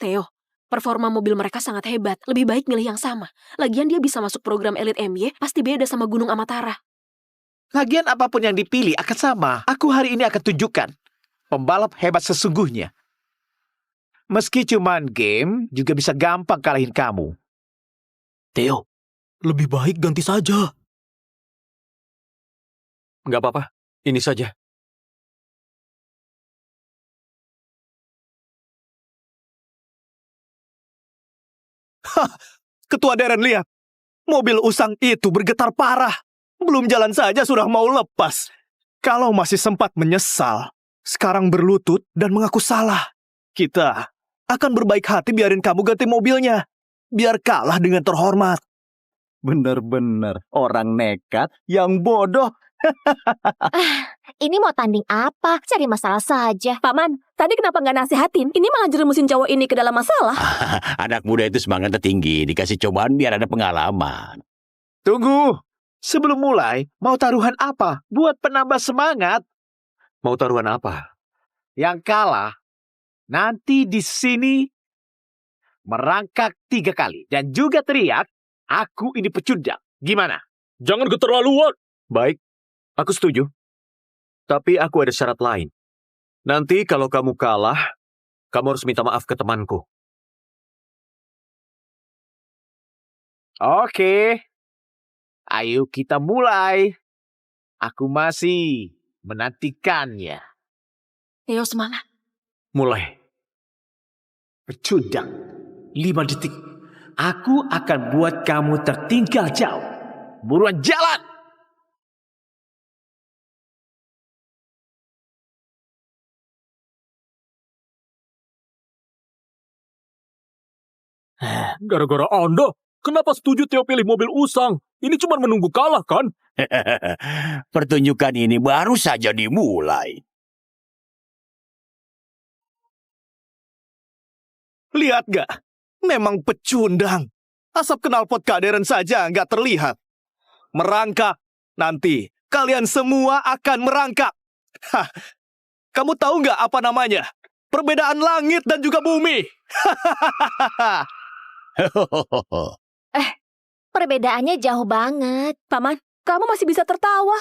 Theo, performa mobil mereka sangat hebat. Lebih baik milih yang sama. Lagian dia bisa masuk program Elite MY, pasti beda sama Gunung Amatara. Lagian apapun yang dipilih akan sama. Aku hari ini akan tunjukkan pembalap hebat sesungguhnya. Meski cuman game, juga bisa gampang kalahin kamu. Theo, lebih baik ganti saja. Nggak apa-apa, ini saja. Ketua Darren, lihat. Mobil usang itu bergetar parah. Belum jalan saja sudah mau lepas. Kalau masih sempat menyesal, sekarang berlutut dan mengaku salah. Kita akan berbaik hati biarin kamu ganti mobilnya. Biar kalah dengan terhormat. Bener-bener orang nekat yang bodoh. Ini mau tanding apa? Cari masalah saja. Paman, tadi kenapa nggak nasihatin? Ini malah jerumusin cowok ini ke dalam masalah. Anak muda itu semangatnya tinggi, dikasih cobaan biar ada pengalaman. Tunggu. Sebelum mulai, mau taruhan apa? Buat penambah semangat. Mau taruhan apa? Yang kalah, nanti di sini merangkak 3 kali. Dan juga teriak, aku ini pecundang. Gimana? Jangan keterlaluan. Baik, aku setuju. Tapi aku ada syarat lain. Nanti kalau kamu kalah, kamu harus minta maaf ke temanku. Oke. Ayo kita mulai. Aku masih menantikannya. Theo semangat. Mulai. Pecundang. 5 detik. Aku akan buat kamu tertinggal jauh. Buruan jalan! Gara-gara Anda, kenapa setuju Theo pilih mobil usang? Ini cuma menunggu kalah, kan? Pertunjukan ini baru saja dimulai. Lihat gak? Memang pecundang. Asap knalpot Kak Darren saja nggak terlihat. Merangkak. Nanti kalian semua akan merangkak. Hah. Kamu tahu nggak apa namanya? Perbedaan langit dan juga bumi. Perbedaannya jauh banget. Paman, kamu masih bisa tertawa.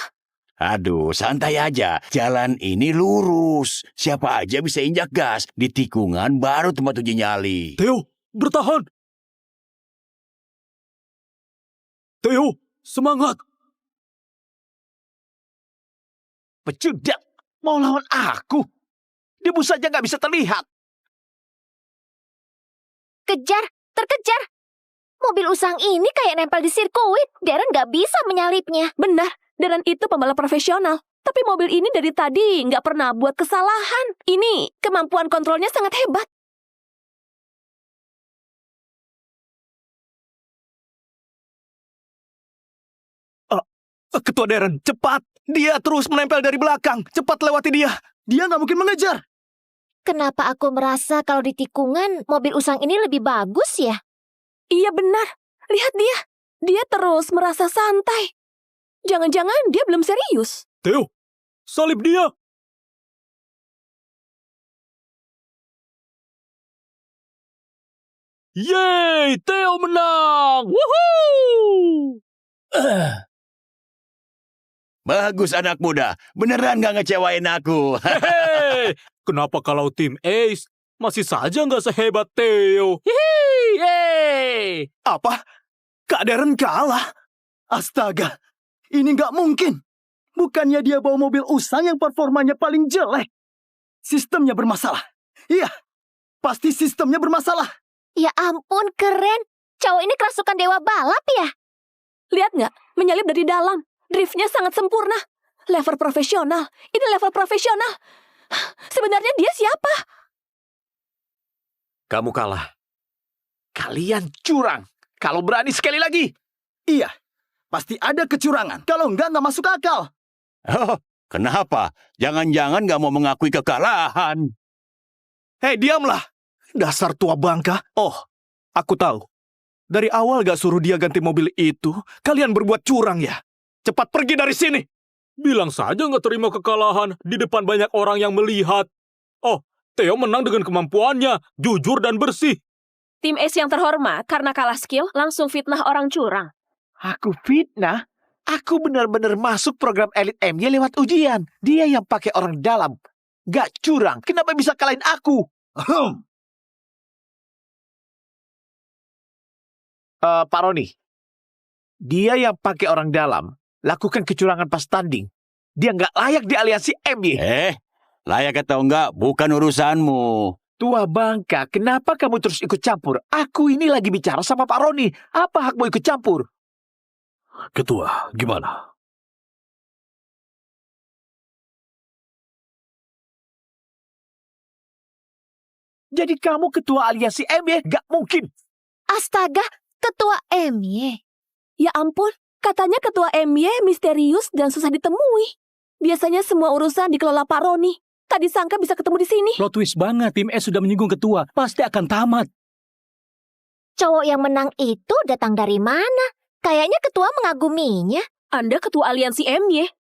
Aduh, santai aja. Jalan ini lurus. Siapa aja bisa injak gas. Di tikungan baru tempat uji nyali. Theo, bertahan. Theo, semangat. Pecundang. Mau lawan aku? Debu saja nggak bisa terlihat. Kejar, terkejar. Mobil usang ini kayak nempel di sirkuit. Darren nggak bisa menyalipnya. Benar, Darren itu pembalap profesional. Tapi mobil ini dari tadi nggak pernah buat kesalahan. Ini kemampuan kontrolnya sangat hebat. Ketua Darren, cepat. Dia terus menempel dari belakang. Cepat lewati dia. Dia nggak mungkin mengejar. Kenapa aku merasa kalau di tikungan mobil usang ini lebih bagus ya? Iya benar. Lihat dia. Dia terus merasa santai. Jangan-jangan dia belum serius. Theo, salib dia. Yeay, Theo menang. Woohoo! Bagus anak muda. Beneran gak ngecewain aku. Hehehe. Kenapa kalau tim Ace masih saja nggak sehebat Theo? Hihi. Yeay! Apa? Kak Darren kalah? Astaga, ini nggak mungkin. Bukannya dia bawa mobil usang yang performanya paling jelek. Sistemnya bermasalah. Iya, pasti sistemnya bermasalah. Ya ampun, keren. Cowok ini kerasukan dewa balap ya? Lihat nggak? Menyalip dari dalam. Driftnya sangat sempurna. Level profesional. Ini level profesional. Sebenarnya dia siapa? Kamu kalah. Kalian curang. Kalau berani sekali lagi. Iya, pasti ada kecurangan. Kalau nggak masuk akal. Oh, kenapa? Jangan-jangan nggak mau mengakui kekalahan. Hei, diamlah. Dasar tua bangka. Oh, aku tahu. Dari awal gak suruh dia ganti mobil itu, kalian berbuat curang ya. Cepat pergi dari sini. Bilang saja nggak terima kekalahan di depan banyak orang yang melihat. Oh, Theo menang dengan kemampuannya, jujur dan bersih. Tim S yang terhormat karena kalah skill langsung fitnah orang curang. Aku fitnah? Aku benar-benar masuk program Elite MY lewat ujian. Dia yang pakai orang dalam. Gak curang. Kenapa bisa kalahin aku? Pak Roni. Dia yang pakai orang dalam. Lakukan kecurangan pas tanding. Dia nggak layak di aliansi MY. Layak atau enggak bukan urusanmu. Tua bangka, kenapa kamu terus ikut campur? Aku ini lagi bicara sama Pak Roni. Apa hakmu ikut campur? Ketua, gimana? Jadi kamu ketua aliansi MY? Gak mungkin. Astaga, ketua MY. Ya ampun, katanya ketua MY misterius dan susah ditemui. Biasanya semua urusan dikelola Pak Roni. Tadi sangka bisa ketemu di sini. Plot twist banget, tim S sudah menyinggung ketua. Pasti akan tamat. Cowok yang menang itu datang dari mana? Kayaknya ketua mengaguminya. Anda ketua aliansi MY.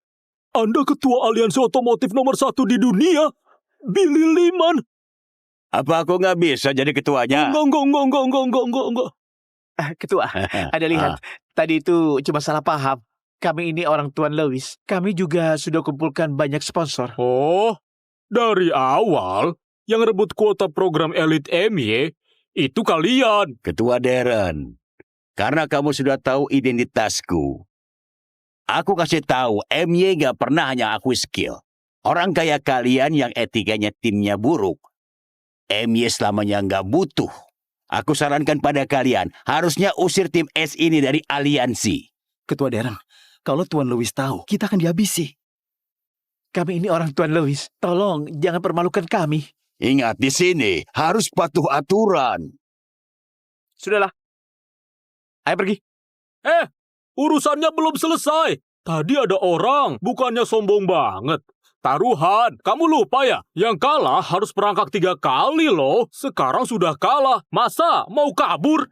Anda ketua aliansi otomotif nomor 1 di dunia, Billy Liman. Apa aku nggak bisa jadi ketuanya? Enggak. Ketua, Anda lihat. Tadi itu cuma salah paham. Kami ini orang Tuan Lewis. Kami juga sudah kumpulkan banyak sponsor. Oh, dari awal yang rebut kuota program Elite MY itu kalian. Ketua Darren, karena kamu sudah tahu identitasku. Aku kasih tahu, MY gak pernah hanya akui skill. Orang kayak kalian yang etikanya timnya buruk. MY selamanya gak butuh. Aku sarankan pada kalian, harusnya usir tim S ini dari aliansi. Ketua Darren, kalau Tuan Lewis tahu, kita akan dihabisi. Kami ini orang Tuan Lewis. Tolong, jangan permalukan kami. Ingat, di sini harus patuh aturan. Sudahlah. Ayo pergi. Urusannya belum selesai. Tadi ada orang, bukannya sombong banget. Taruhan, kamu lupa ya? Yang kalah harus perangkak 3 kali loh. Sekarang sudah kalah, masa mau kabur?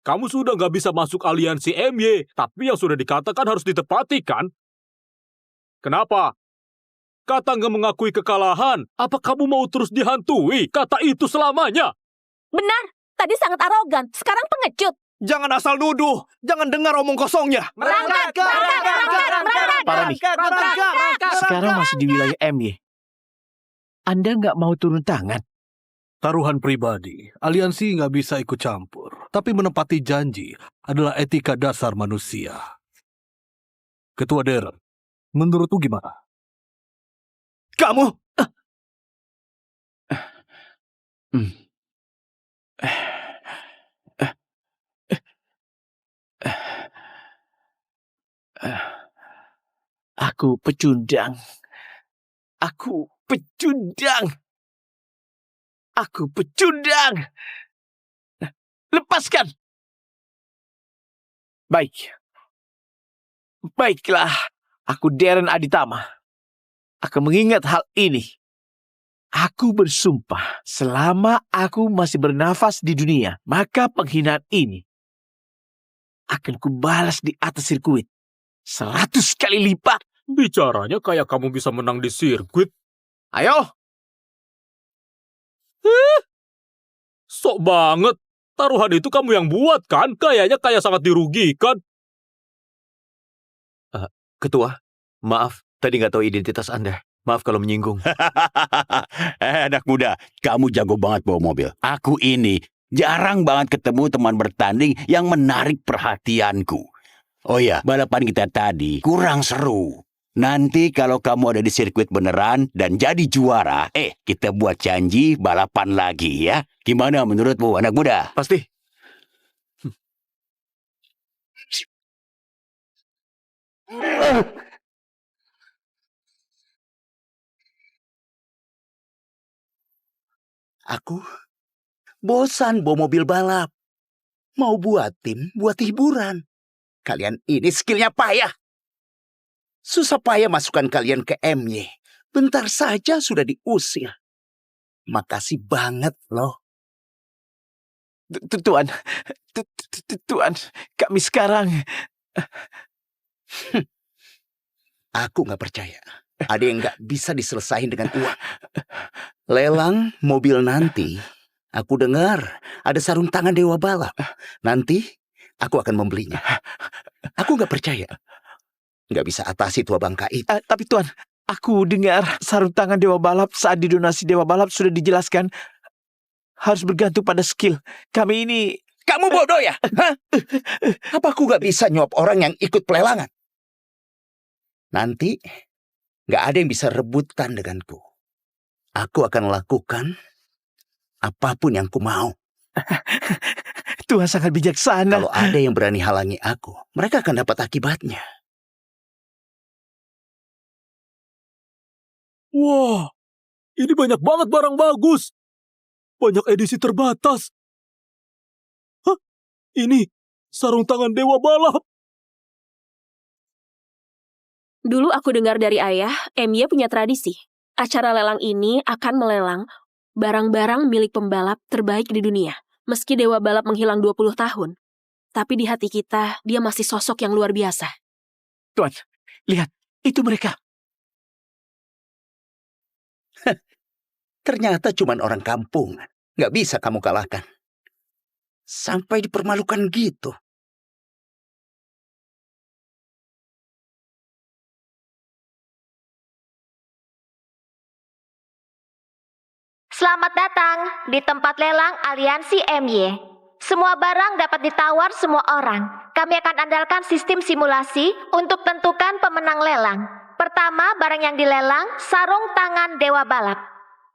Kamu sudah nggak bisa masuk aliansi MY, tapi yang sudah dikatakan harus ditepati kan? Kenapa? Kata nggak mengakui kekalahan, apa kamu mau terus dihantui? Kata itu selamanya. Benar, tadi sangat arogan, sekarang pengecut. Jangan asal nuduh. Jangan dengar omong kosongnya. Merangkak. Pak Roni, sekarang masih di wilayah MY. Anda nggak mau turun tangan? Taruhan pribadi, aliansi nggak bisa ikut campur. Tapi menepati janji adalah etika dasar manusia. Ketua Darren, menurutmu gimana? Kamu... Aku pecundang. Aku pecundang. Aku pecundang. Lepaskan. Baiklah. Aku Darren Aditama. Aku mengingat hal ini. Aku bersumpah, selama aku masih bernafas di dunia, maka penghinaan ini akan kubalas di atas sirkuit 100 kali lipat. Bicaranya kayak kamu bisa menang di sirkuit. Ayo. Sok banget. Taruhan itu kamu yang buat kan? Kayaknya kayak sangat dirugikan. Ketua, maaf. Tadi nggak tahu identitas Anda. Maaf kalau menyinggung. Anak muda, kamu jago banget bawa mobil. Aku ini Jarang banget ketemu teman bertanding yang menarik perhatianku. Oh ya, balapan kita tadi kurang seru. Nanti kalau kamu ada di sirkuit beneran dan jadi juara, kita buat janji balapan lagi ya. Gimana menurutmu anak muda? Pasti. Aku bosan bawa mobil balap. Mau buat tim, buat hiburan. Kalian ini skillnya payah. Susah payah masukkan kalian ke MY. Bentar saja sudah diusir. Makasih banget loh. Tuan, kami sekarang... Aku nggak percaya. Ada yang nggak bisa diselesaikan dengan uang. Lelang mobil nanti, aku dengar ada sarung tangan dewa balap. Nanti aku akan membelinya. Aku nggak percaya. Nggak bisa atasi tua bangka itu. Tapi Tuan, aku dengar sarung tangan dewa balap saat didonasi dewa balap sudah dijelaskan harus bergantung pada skill. Kami ini... Kamu bodoh ya? Hah? Apa aku nggak bisa nyuap orang yang ikut pelelangan? Nanti nggak ada yang bisa rebutan denganku. Aku akan lakukan apapun yang ku mau. Tuhan sangat bijaksana. Kalau ada yang berani halangi aku, mereka akan dapat akibatnya. Wah, ini banyak banget barang bagus. Banyak edisi terbatas. Hah? Ini sarung tangan dewa balap. Dulu aku dengar dari ayah, MY punya tradisi. Acara lelang ini akan melelang barang-barang milik pembalap terbaik di dunia. Meski dewa balap menghilang 20 tahun, tapi di hati kita, dia masih sosok yang luar biasa. Tuan, lihat, itu mereka. Ternyata cuman orang kampung. Nggak bisa kamu kalahkan. Sampai dipermalukan gitu. Selamat datang di tempat lelang Aliansi MY. Semua barang dapat ditawar semua orang. Kami akan andalkan sistem simulasi untuk tentukan pemenang lelang. Pertama, barang yang dilelang, sarung tangan dewa balap.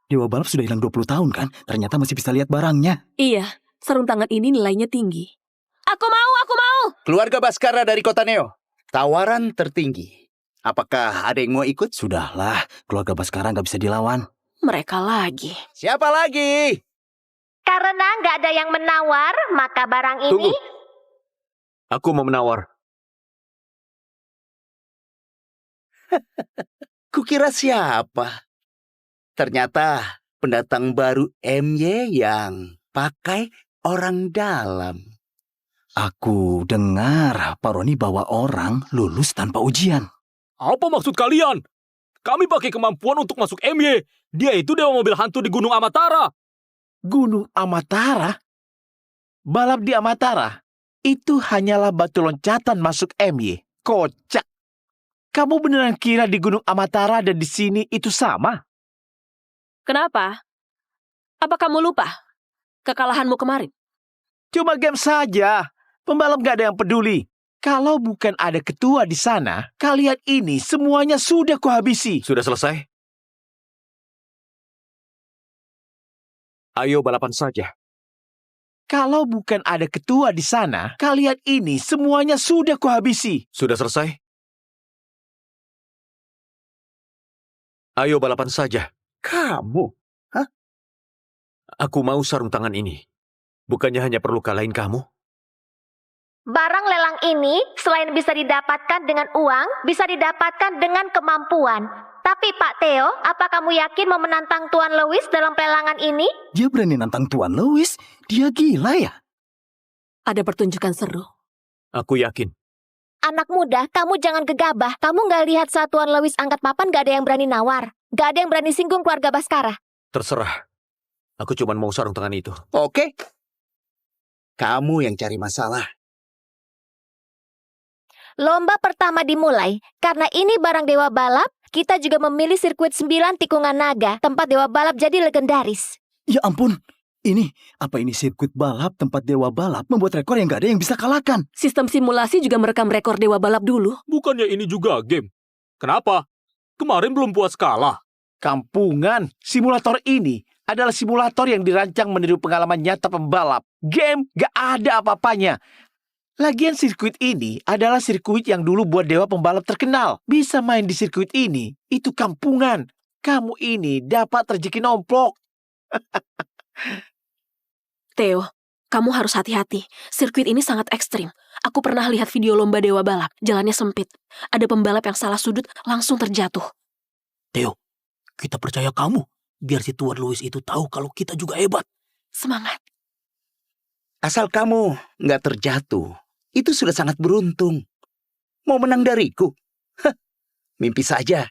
Dewa balap sudah hilang 20 tahun kan? Ternyata masih bisa lihat barangnya. Iya, sarung tangan ini nilainya tinggi. Aku mau! Keluarga Baskara dari Kota Neo. Tawaran tertinggi. Apakah ada yang mau ikut? Sudahlah, keluarga Baskara nggak bisa dilawan. Mereka lagi. Siapa lagi? Karena nggak ada yang menawar, maka barang ini... Tunggu. Aku mau menawar. Kukira siapa? Ternyata pendatang baru MY yang pakai orang dalam. Aku dengar Pak Roni bawa orang lulus tanpa ujian. Apa maksud kalian? Kami pakai kemampuan untuk masuk MY. Dia itu dewa mobil hantu di Gunung Amatara. Gunung Amatara? Balap di Amatara? Itu hanyalah batu loncatan masuk MY. Kocak. Kamu beneran kira di Gunung Amatara dan di sini itu sama? Kenapa? Apa kamu lupa kekalahanmu kemarin? Cuma game saja. Pembalap gak ada yang peduli. Kalau bukan ada ketua di sana, kalian ini semuanya sudah kuhabisi. Sudah selesai? Ayo balapan saja. Kalau bukan ada ketua di sana, kalian ini semuanya sudah kuhabisi. Sudah selesai? Ayo balapan saja. Kamu? Hah? Aku mau sarung tangan ini. Bukannya hanya perlu kalahin kamu? Barang lelang ini selain bisa didapatkan dengan uang, bisa didapatkan dengan kemampuan. Tapi Pak Theo, apa kamu yakin mau menantang Tuan Lewis dalam pelelangan ini? Dia berani nantang Tuan Lewis? Dia gila ya? Ada pertunjukan seru. Aku yakin. Anak muda, kamu jangan gegabah. Kamu nggak lihat saat Tuan Lewis angkat papan nggak ada yang berani nawar. Nggak ada yang berani singgung keluarga Baskara. Terserah. Aku cuma mau sarung tangan itu. Oke. Kamu yang cari masalah. Lomba pertama dimulai. Karena ini barang dewa balap, kita juga memilih sirkuit 9 tikungan naga, tempat dewa balap jadi legendaris. Ya ampun, Apa ini sirkuit balap tempat dewa balap membuat rekor yang gak ada yang bisa kalahkan. Sistem simulasi juga merekam rekor dewa balap dulu. Bukannya ini juga game? Kenapa? Kemarin belum puas kalah. Kampungan, simulator ini adalah simulator yang dirancang meniru pengalaman nyata pembalap. Game gak ada apa-apanya. Lagian sirkuit ini adalah sirkuit yang dulu buat dewa pembalap terkenal. Bisa main di sirkuit ini, itu kampungan. Kamu ini dapat rezeki nomplok. Theo, kamu harus hati-hati. Sirkuit ini sangat ekstrim. Aku pernah lihat video lomba dewa balap. Jalannya sempit. Ada pembalap yang salah sudut langsung terjatuh. Theo, kita percaya kamu. Biar si Tuan Louis itu tahu kalau kita juga hebat. Semangat. Asal kamu nggak terjatuh, itu sudah sangat beruntung. Mau menang dariku? Hah, mimpi saja.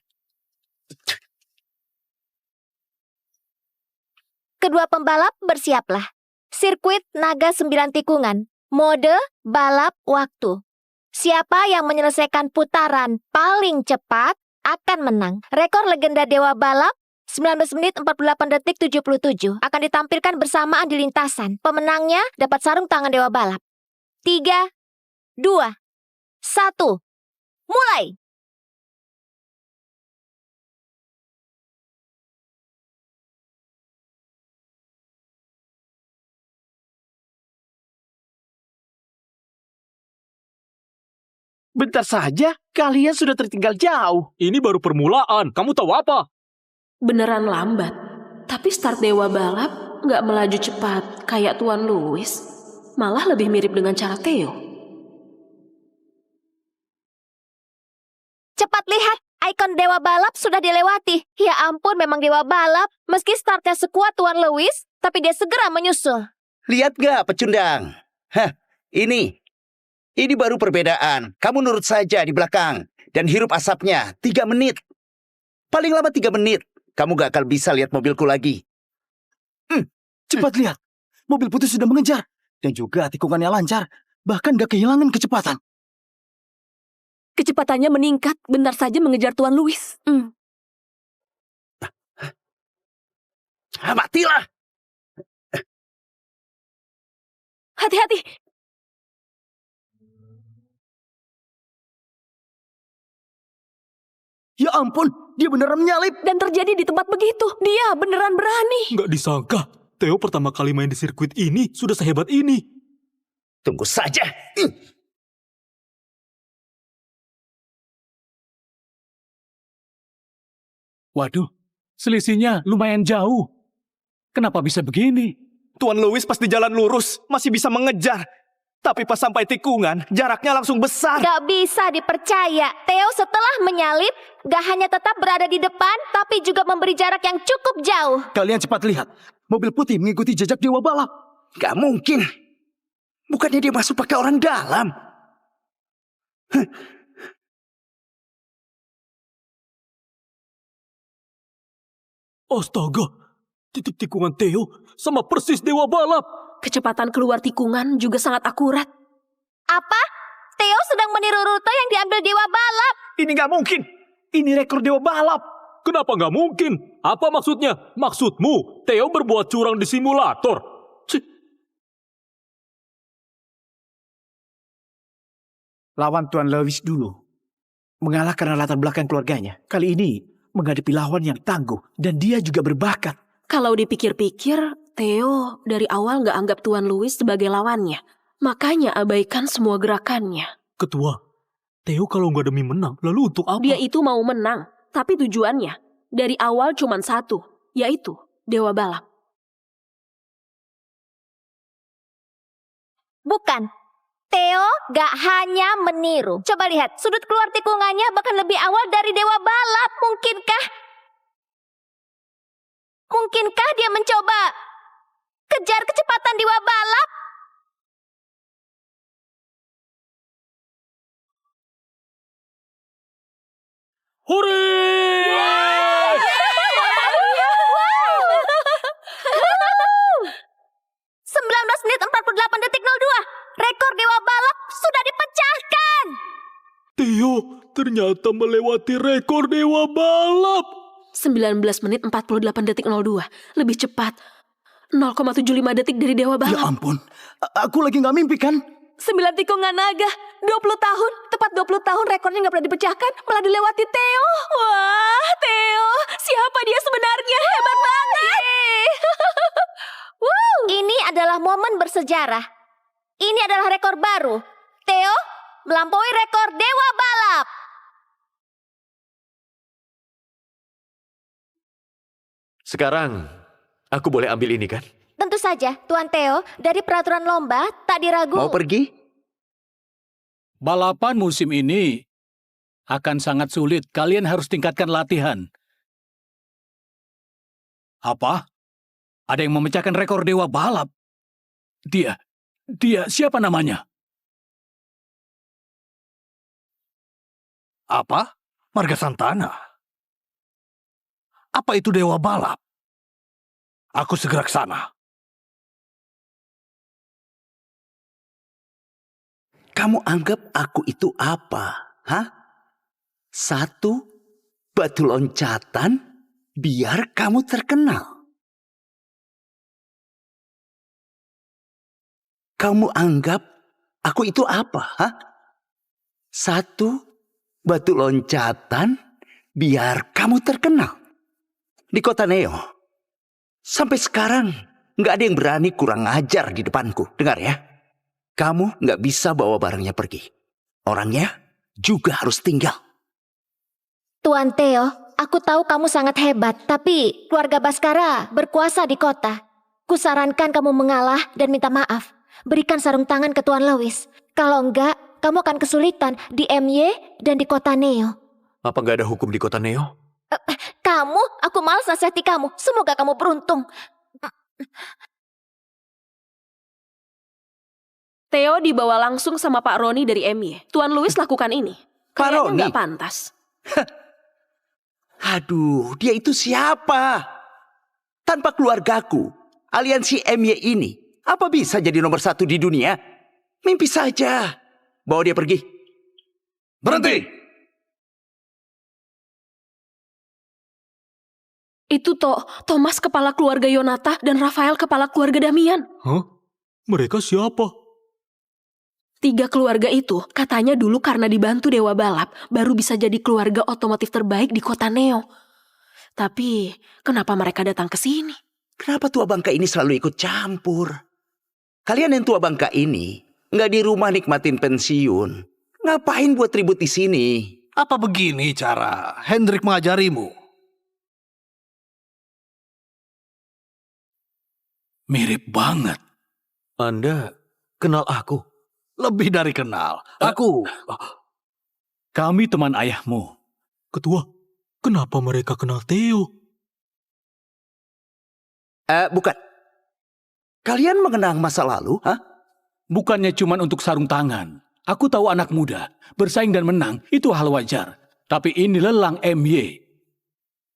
Kedua pembalap bersiaplah. Sirkuit Naga 9 Tikungan. Mode balap waktu. Siapa yang menyelesaikan putaran paling cepat akan menang. Rekor legenda dewa balap 19 menit 48 detik 77 akan ditampilkan bersamaan di lintasan. Pemenangnya dapat sarung tangan dewa balap. 3, 2, 1. Mulai! Bentar saja, kalian sudah tertinggal jauh. Ini baru permulaan. Kamu tahu apa? Beneran lambat. Tapi start dewa balap nggak melaju cepat kayak Tuan Louis. Malah lebih mirip dengan cara Theo. Cepat lihat, ikon dewa balap sudah dilewati. Ya ampun, memang dewa balap. Meski startnya sekuat Tuan Louis, tapi dia segera menyusul. Lihat gak, pecundang? Hah, ini baru perbedaan. Kamu nurut saja di belakang dan hirup asapnya 3 menit. Paling lama 3 menit. Kamu gak akan bisa lihat mobilku lagi. Cepat lihat. Mobil putih sudah mengejar. Dan juga tikungannya lancar. Bahkan gak kehilangan kecepatan. Kecepatannya meningkat, bentar saja mengejar Tuan Louis. Matilah! Hati-hati. Ya ampun, dia beneran menyalip. Dan terjadi di tempat begitu. Dia beneran berani. Nggak disangka. Theo pertama kali main di sirkuit ini sudah sehebat ini. Tunggu saja. Waduh, selisihnya lumayan jauh. Kenapa bisa begini? Tuan Louis pas di jalan lurus masih bisa mengejar. Tapi pas sampai tikungan, jaraknya langsung besar. Gak bisa dipercaya. Theo setelah menyalip, gak hanya tetap berada di depan, tapi juga memberi jarak yang cukup jauh. Kalian cepat lihat. Mobil putih mengikuti jejak dewa balap. Gak mungkin. Bukannya dia masuk pakai orang dalam. Astaga, titik tikungan Theo sama persis dewa balap. Kecepatan keluar tikungan juga sangat akurat. Apa? Theo sedang meniru rute yang diambil dewa balap. Ini gak mungkin. Ini rekor dewa balap. Kenapa nggak mungkin? Apa maksudnya? Maksudmu, Theo berbuat curang di simulator? Cih. Lawan Tuan Louis dulu. Mengalah karena latar belakang keluarganya. Kali ini menghadapi lawan yang tangguh. Dan dia juga berbakat. Kalau dipikir-pikir, Theo dari awal nggak anggap Tuan Louis sebagai lawannya. Makanya abaikan semua gerakannya. Ketua, Theo kalau nggak demi menang, lalu untuk apa? Dia itu mau menang. Tapi tujuannya dari awal cuma satu, yaitu dewa balap. Bukan. Theo gak hanya meniru. Coba lihat, sudut keluar tikungannya bahkan lebih awal dari dewa balap. Mungkinkah dia mencoba kejar kecepatan dewa balap? Hore! 19 menit 48 detik 02. Rekor dewa balap sudah dipecahkan. Theo ternyata melewati rekor dewa balap. 19 menit 48 detik 02. Lebih cepat. 0,75 detik dari Dewa Ya Balap. ampun, aku lagi nggak mimpi kan? 9 tikungan naga, 20 tahun, tepat 20 tahun rekornya nggak pernah dipecahkan, malah dilewati Theo. Wah, Theo, siapa dia sebenarnya? Hebat banget. Ini adalah momen bersejarah. Ini adalah rekor baru. Theo melampaui rekor Dewa Balap. Sekarang, aku boleh ambil ini kan? Tentu saja, Tuan Theo, dari peraturan lomba tak diragu. Mau pergi? Balapan musim ini akan sangat sulit. Kalian harus tingkatkan latihan. Apa? Ada yang memecahkan rekor Dewa Balap? Dia siapa namanya? Apa? Marga Santana? Apa itu Dewa Balap? Aku segera ke sana. Kamu anggap aku itu apa? Hah? Satu batu loncatan biar kamu terkenal. Kamu anggap aku itu apa? Hah? Satu batu loncatan biar kamu terkenal. Di kota Neo, sampai sekarang nggak ada yang berani kurang ajar di depanku. Dengar ya. Kamu nggak bisa bawa barangnya pergi. Orangnya juga harus tinggal. Tuan Theo, aku tahu kamu sangat hebat, tapi keluarga Baskara berkuasa di kota. Kusarankan kamu mengalah dan minta maaf. Berikan sarung tangan ke Tuan Lewis. Kalau enggak, kamu akan kesulitan di MY dan di kota Neo. Apa nggak ada hukum di kota Neo? Aku malas nasihati kamu. Semoga kamu beruntung. Theo dibawa langsung sama Pak Roni dari MY. Tuan Lewis lakukan ini. Pak Kayaknya Roni? nggak pantas. Aduh, dia itu siapa? Tanpa keluargaku, aliansi MY ini, apa bisa jadi nomor 1 di dunia? Mimpi saja. Bawa dia pergi. Berhenti! Itu Thomas kepala keluarga Yonata dan Rafael kepala keluarga Damian. Hah? Mereka siapa? 3 keluarga itu katanya dulu karena dibantu Dewa Balap baru bisa jadi keluarga otomotif terbaik di kota Neo. Tapi kenapa mereka datang ke sini? Kenapa tua bangka ini selalu ikut campur? Kalian yang tua bangka ini nggak di rumah nikmatin pensiun. Ngapain buat ribut di sini? Apa begini cara Hendrik mengajarimu? Mirip banget. Anda kenal aku? Lebih dari kenal. Aku... Kami teman ayahmu. Ketua, kenapa mereka kenal Theo? Bukan. Kalian mengenang masa lalu, hah? Bukannya cuma untuk sarung tangan. Aku tahu anak muda, bersaing dan menang, itu hal wajar. Tapi ini lelang MY.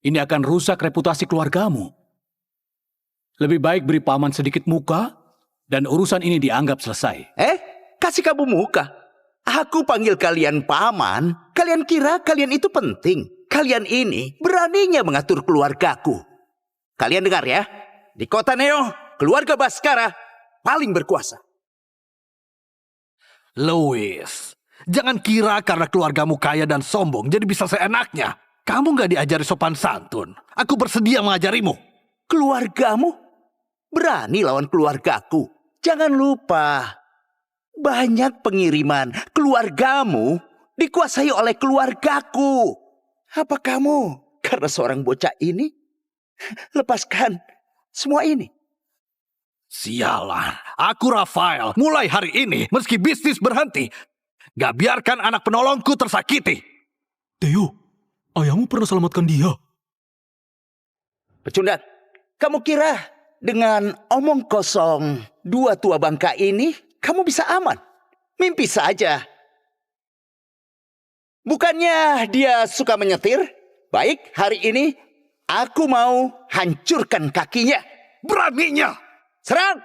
Ini akan rusak reputasi keluargamu. Lebih baik beri paman sedikit muka, dan urusan ini dianggap selesai. Kasih kamu muka. Aku panggil kalian paman. Kalian kira kalian itu penting. Kalian ini beraninya mengatur keluargaku. Kalian dengar ya. Di kota Neo, keluarga Baskara paling berkuasa. Lewis, jangan kira karena keluargamu kaya dan sombong jadi bisa seenaknya. Kamu nggak diajari sopan santun. Aku bersedia mengajarimu. Keluargamu? Berani lawan keluargaku. Jangan lupa, banyak pengiriman keluargamu dikuasai oleh keluargaku. Apa kamu karena seorang bocah ini lepaskan semua ini? Sialan, aku Rafael. Mulai hari ini, meski bisnis berhenti, gak biarkan anak penolongku tersakiti. Theo, ayahmu pernah selamatkan dia. Pecundat, kamu kira dengan omong kosong 2 tua bangka ini, kamu bisa aman? Mimpi saja. Bukannya dia suka menyetir? Baik, hari ini aku mau hancurkan kakinya. Beraninya! Serang!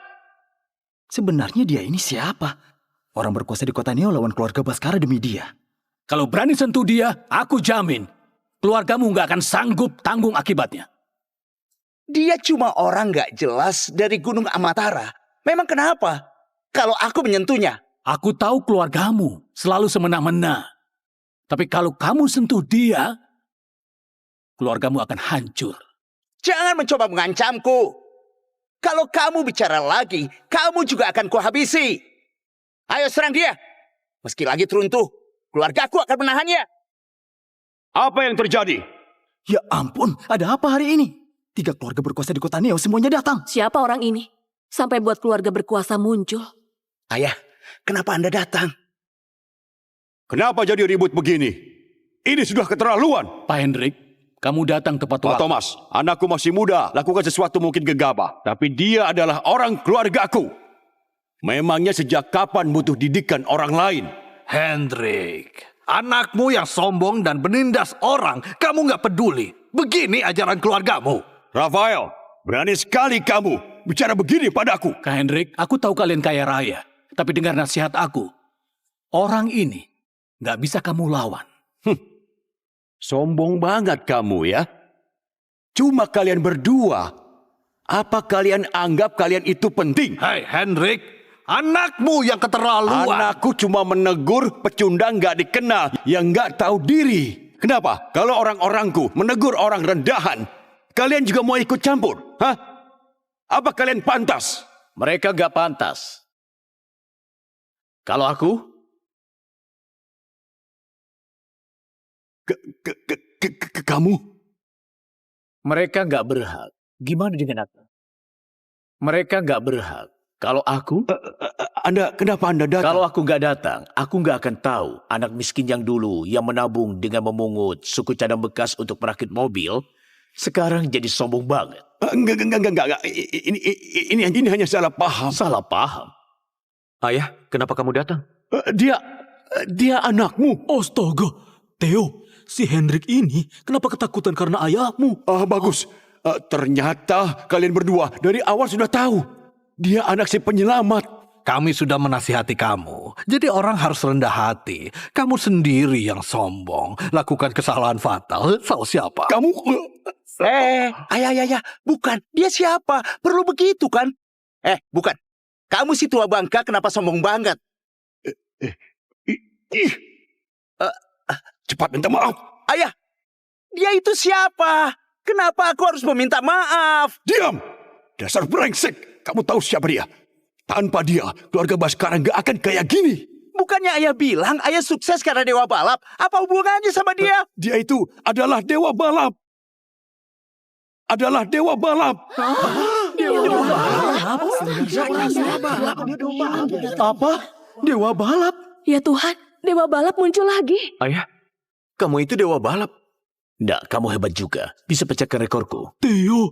Sebenarnya dia ini siapa? Orang berkuasa di kota Neo lawan keluarga Baskara demi dia. Kalau berani sentuh dia, aku jamin keluargamu nggak akan sanggup tanggung akibatnya. Dia cuma orang nggak jelas dari Gunung Amatara. Memang kenapa? Kalau aku menyentuhnya. Aku tahu keluargamu selalu semena-mena. Tapi kalau kamu sentuh dia, keluargamu akan hancur. Jangan mencoba mengancamku. Kalau kamu bicara lagi, kamu juga akan kuhabisi. Ayo serang dia. Meski lagi teruntuh, keluargaku akan menahannya. Apa yang terjadi? Ya ampun, ada apa hari ini? 3 keluarga berkuasa di kota Neo semuanya datang. Siapa orang ini? Sampai buat keluarga berkuasa muncul. Ayah, kenapa Anda datang? Kenapa jadi ribut begini? Ini sudah keterlaluan. Pak Hendrik, kamu datang tepat Pak waktu. Thomas, anakku masih muda, lakukan sesuatu mungkin gegabah. Tapi dia adalah orang keluargaku. Memangnya sejak kapan butuh didikan orang lain? Hendrik, anakmu yang sombong dan menindas orang, kamu nggak peduli. Begini ajaran keluargamu. Rafael, berani sekali kamu bicara begini padaku. Kak Hendrik, aku tahu kalian kaya raya. Tapi dengar nasihat aku. Orang ini nggak bisa kamu lawan. Sombong banget kamu ya. Cuma kalian berdua. Apa kalian anggap kalian itu penting? Hei Hendrik, anakmu yang keterlaluan. Anakku cuma menegur pecundang nggak dikenal yang nggak tahu diri. Kenapa? Kalau orang-orangku menegur orang rendahan, kalian juga mau ikut campur? Hah? Apa kalian pantas? Mereka nggak pantas. Kalau aku, Kamu? mereka nggak berhak. Gimana dengan aku? Mereka nggak berhak. Kalau aku, Kenapa Anda datang? kalau aku nggak datang, aku nggak akan tahu anak miskin yang dulu yang menabung dengan memungut suku cadang bekas untuk merakit mobil, sekarang jadi sombong banget. Enggak. Ini hanya salah paham. Salah paham. Ayah, kenapa kamu datang? Dia anakmu. Astaga, Theo, si Hendrik ini kenapa ketakutan karena ayahmu? Bagus. Ternyata kalian berdua dari awal sudah tahu. Dia anak si penyelamat. Kami sudah menasihati kamu. Jadi orang harus rendah hati. Kamu sendiri yang sombong. Lakukan kesalahan fatal. Tahu siapa? Kamu... Ayah. Bukan. Dia siapa? Perlu begitu kan? Bukan. Kamu si tua bangka kenapa sombong banget? Cepat minta maaf. Ayah, dia itu siapa? Kenapa aku harus meminta maaf? Diam! Dasar brengsek. Kamu tahu siapa dia? Tanpa dia, keluarga Baskara nggak akan kayak gini. Bukannya ayah bilang ayah sukses karena dewa balap? Apa hubungannya sama dia? Dia itu adalah dewa balap. Dewa balap. Apa? Dewa balap? Ya Tuhan, dewa balap muncul lagi. Ayah, kamu itu dewa balap. Nggak, kamu hebat juga. Bisa pecahkan rekorku. Theo,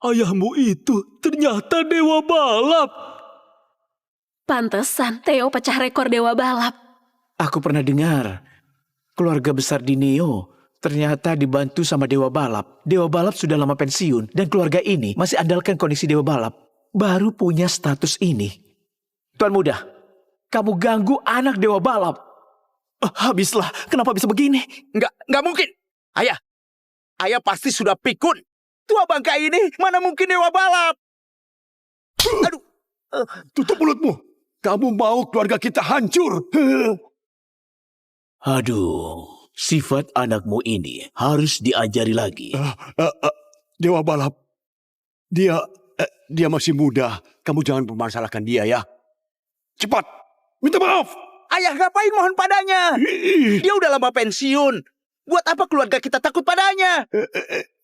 ayahmu itu ternyata dewa balap. Pantesan Theo pecah rekor dewa balap. Aku pernah dengar, keluarga besar di Neo ternyata dibantu sama dewa balap. Dewa balap sudah lama pensiun, dan keluarga ini masih andalkan kondisi dewa balap. Baru punya status ini. Tuan muda, kamu ganggu anak dewa balap. Habislah, kenapa bisa begini? Nggak mungkin. Ayah pasti sudah pikun. Tua bangka ini mana mungkin dewa balap? Aduh. Tutup mulutmu. Kamu mau keluarga kita hancur. Aduh, sifat anakmu ini harus diajari lagi. Dewa balap. Dia masih muda. Kamu jangan mempermasalahkan dia ya. Cepat, minta maaf. Ayah ngapain mohon padanya? Dia udah lama pensiun. Buat apa keluarga kita takut padanya?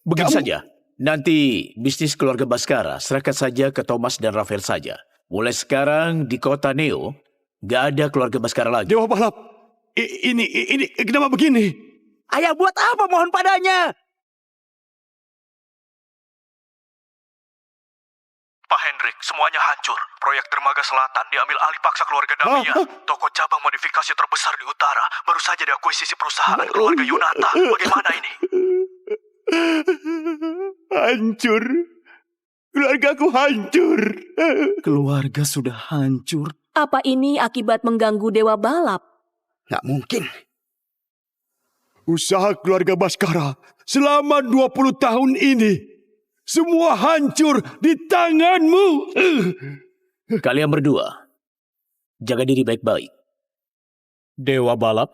Begitu saja. Nanti bisnis keluarga Baskara serahkan saja ke Thomas dan Rafael saja. Mulai sekarang di kota Neo, gak ada keluarga Baskara lagi. Dewa balap. Ini kenapa begini? Ayah buat apa mohon padanya? Pak Hendrik, semuanya hancur. Proyek Dermaga Selatan diambil alih paksa keluarga Damian. Toko cabang modifikasi terbesar di utara baru saja diakuisisi perusahaan keluarga Yunata. Bagaimana ini? Hancur. Keluargaku hancur. Keluarga sudah hancur. Apa ini akibat mengganggu dewa balap? Nggak mungkin. Usaha keluarga Baskara selama 20 tahun ini Semua hancur di tanganmu. Kalian berdua, jaga diri baik-baik. Dewa Balap,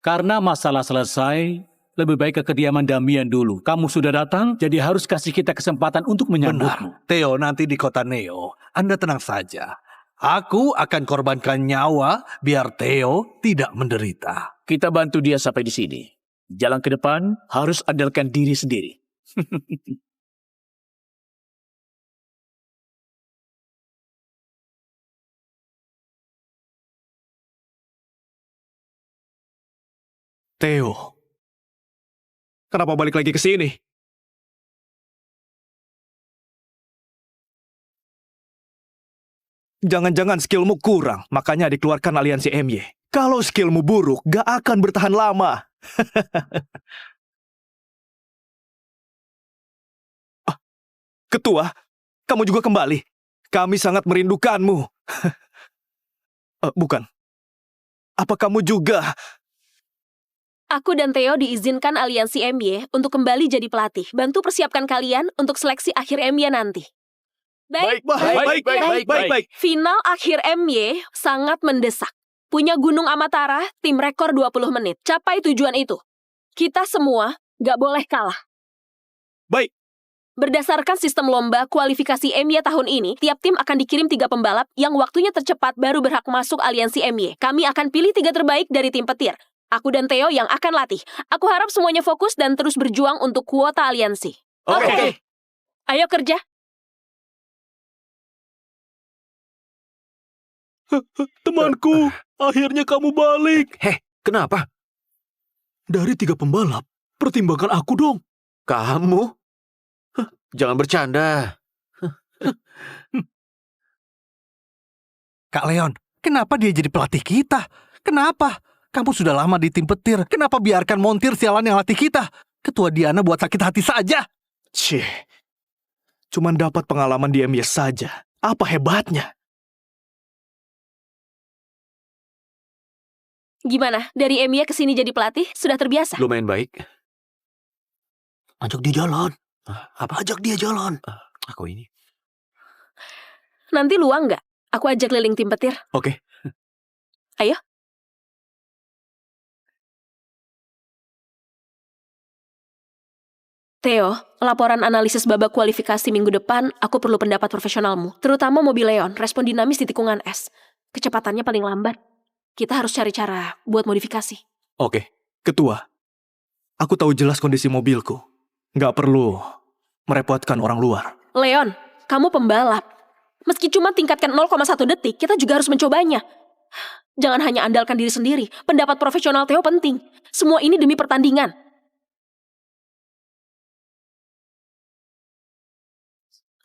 karena masalah selesai, lebih baik ke kediaman Damian dulu. Kamu sudah datang, jadi harus kasih kita kesempatan untuk menyambutmu. Benar. Theo, nanti di kota Neo, Anda tenang saja. Aku akan korbankan nyawa biar Theo tidak menderita. Kita bantu dia sampai di sini. Jalan ke depan harus andalkan diri sendiri. Theo, kenapa balik lagi ke sini? Jangan-jangan skillmu kurang, makanya dikeluarkan aliansi MY. Kalau skillmu buruk, gak akan bertahan lama. Ketua, kamu juga kembali. Kami sangat merindukanmu. Bukan. Apa kamu juga... Aku dan Theo diizinkan aliansi MY untuk kembali jadi pelatih. Bantu persiapkan kalian untuk seleksi akhir MY nanti. Baik. Final akhir MY sangat mendesak. Punya Gunung Amatara, tim rekor 20 menit. Capai tujuan itu. Kita semua gak boleh kalah. Baik. Berdasarkan sistem lomba kualifikasi MY tahun ini, tiap tim akan dikirim 3 pembalap yang waktunya tercepat baru berhak masuk aliansi MY. Kami akan pilih 3 terbaik dari tim petir. Aku dan Theo yang akan latih. Aku harap semuanya fokus dan terus berjuang untuk kuota aliansi. Oke. Ayo kerja. Temanku, akhirnya kamu balik. Kenapa? Dari 3 pembalap, pertimbangkan aku dong. Kamu? Jangan bercanda. Kak Leon, kenapa dia jadi pelatih kita? Kenapa? Kamu sudah lama di tim petir. Kenapa biarkan montir sialan yang latih kita? Ketua Diana buat sakit hati saja. Cih, cuman dapat pengalaman di MY saja. Apa hebatnya? Gimana? Dari MY ke sini jadi pelatih, sudah terbiasa? Lumayan baik. Ajak dia jalan. Apa? Ajak dia jalan. Aku ini. Nanti luang nggak? Aku ajak keliling tim petir. Oke. Ayo. Theo, laporan analisis babak kualifikasi minggu depan, aku perlu pendapat profesionalmu. Terutama mobil Leon, respon dinamis di tikungan es. Kecepatannya paling lambat. Kita harus cari cara buat modifikasi. Oke, Ketua. Aku tahu jelas kondisi mobilku. Nggak perlu merepotkan orang luar. Leon, kamu pembalap. Meski cuma tingkatkan 0,1 detik, kita juga harus mencobanya. Jangan hanya andalkan diri sendiri. Pendapat profesional Theo penting. Semua ini demi pertandingan.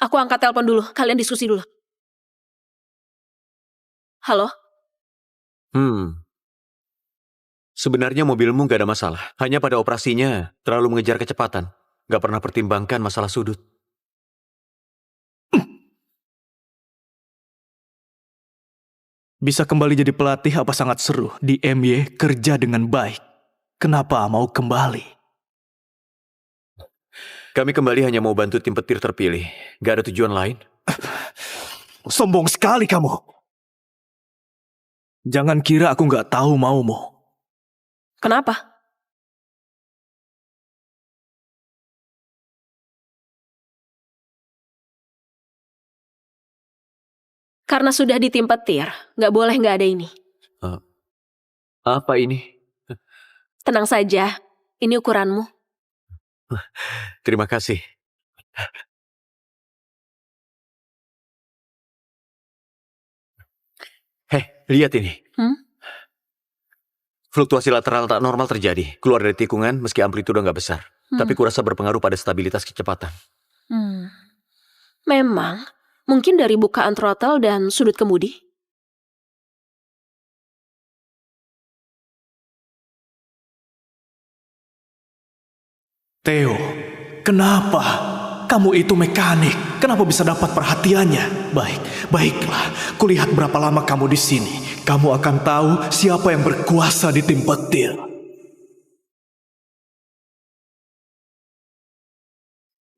Aku angkat telepon dulu, kalian diskusi dulu. Halo? Sebenarnya mobilmu gak ada masalah. Hanya pada operasinya terlalu mengejar kecepatan. Gak pernah pertimbangkan masalah sudut. Bisa kembali jadi pelatih apa sangat seru. Di MY kerja dengan baik. Kenapa mau kembali? Kami kembali hanya mau bantu tim petir terpilih. Gak ada tujuan lain. Sombong sekali kamu. Jangan kira aku nggak tahu maumu. Kenapa? Karena sudah di tim petir, nggak boleh nggak ada ini. Apa ini? Tenang saja, ini ukuranmu. Terima kasih. Lihat ini. Fluktuasi lateral tak normal terjadi. Keluar dari tikungan meski amplitudo nggak besar. Tapi kurasa berpengaruh pada stabilitas kecepatan. Memang, mungkin dari bukaan throttle dan sudut kemudi. Theo, kenapa? Kamu itu mekanik. Kenapa bisa dapat perhatiannya? Baiklah. Kulihat berapa lama kamu di sini. Kamu akan tahu siapa yang berkuasa di tim petir.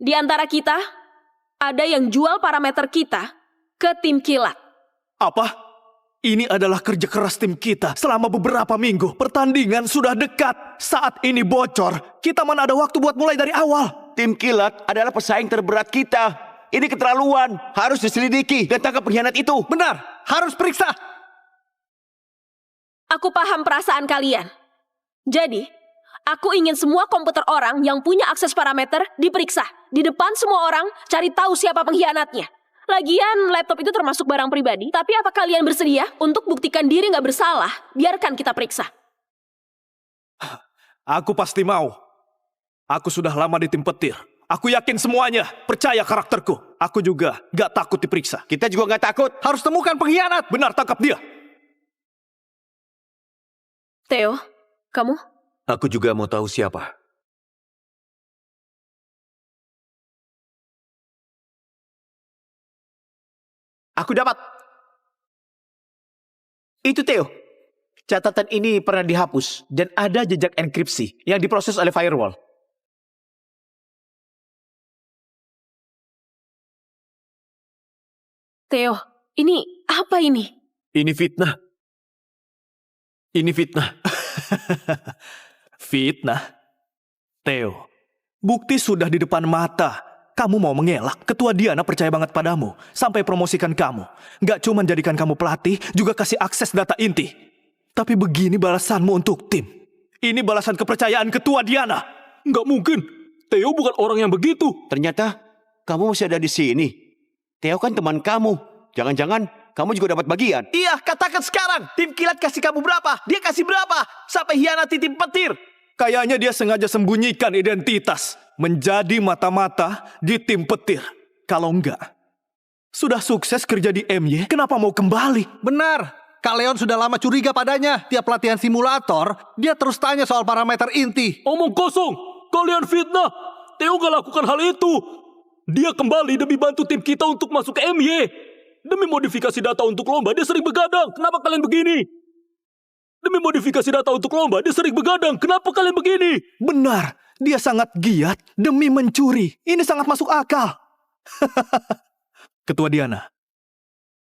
Di antara kita, ada yang jual parameter kita ke tim kilat. Apa? Ini adalah kerja keras tim kita selama beberapa minggu. Pertandingan sudah dekat. Saat ini bocor, kita mana ada waktu buat mulai dari awal. Tim kilat adalah pesaing terberat kita. Ini keterlaluan. Harus diselidiki dan tangkap pengkhianat itu. Benar, harus periksa. Aku paham perasaan kalian. Jadi, aku ingin semua komputer orang yang punya akses parameter diperiksa. Di depan semua orang, cari tahu siapa pengkhianatnya. Lagian, laptop itu termasuk barang pribadi, tapi apa kalian bersedia untuk buktikan diri nggak bersalah? Biarkan kita periksa. Aku pasti mau. Aku sudah lama di tim petir. Aku yakin semuanya. Percaya karakterku. Aku juga nggak takut diperiksa. Kita juga nggak takut. Harus temukan pengkhianat. Benar, tangkap dia. Theo, kamu? Aku juga mau tahu siapa. Aku dapat. Itu Theo. Catatan ini pernah dihapus dan ada jejak enkripsi yang diproses oleh firewall. Theo, ini apa ini? Ini fitnah. Ini fitnah. Fitnah. Theo, bukti sudah di depan mata. Kamu mau mengelak? Ketua Diana percaya banget padamu. Sampai promosikan kamu. Gak cuma jadikan kamu pelatih, juga kasih akses data inti. Tapi begini balasanmu untuk tim. Ini balasan kepercayaan Ketua Diana. Nggak mungkin. Theo bukan orang yang begitu. Ternyata kamu masih ada di sini. Theo kan teman kamu. Jangan-jangan kamu juga dapat bagian. Iya, katakan sekarang. Tim kilat kasih kamu berapa? Dia kasih berapa? Sampai hianati tim petir. Kayaknya dia sengaja sembunyikan identitas. Menjadi mata-mata di tim petir. Kalau enggak, sudah sukses kerja di MY, kenapa mau kembali? Benar. Kak Leon sudah lama curiga padanya. Tiap pelatihan simulator, dia terus tanya soal parameter inti. Omong kosong. Kalian fitnah. Theo gak lakukan hal itu. Dia kembali demi bantu tim kita untuk masuk ke MY. Demi modifikasi data untuk lomba, dia sering begadang. Kenapa kalian begini? Demi modifikasi data untuk lomba, dia sering begadang. Kenapa kalian begini? Benar, dia sangat giat demi mencuri. Ini sangat masuk akal. Ketua Diana,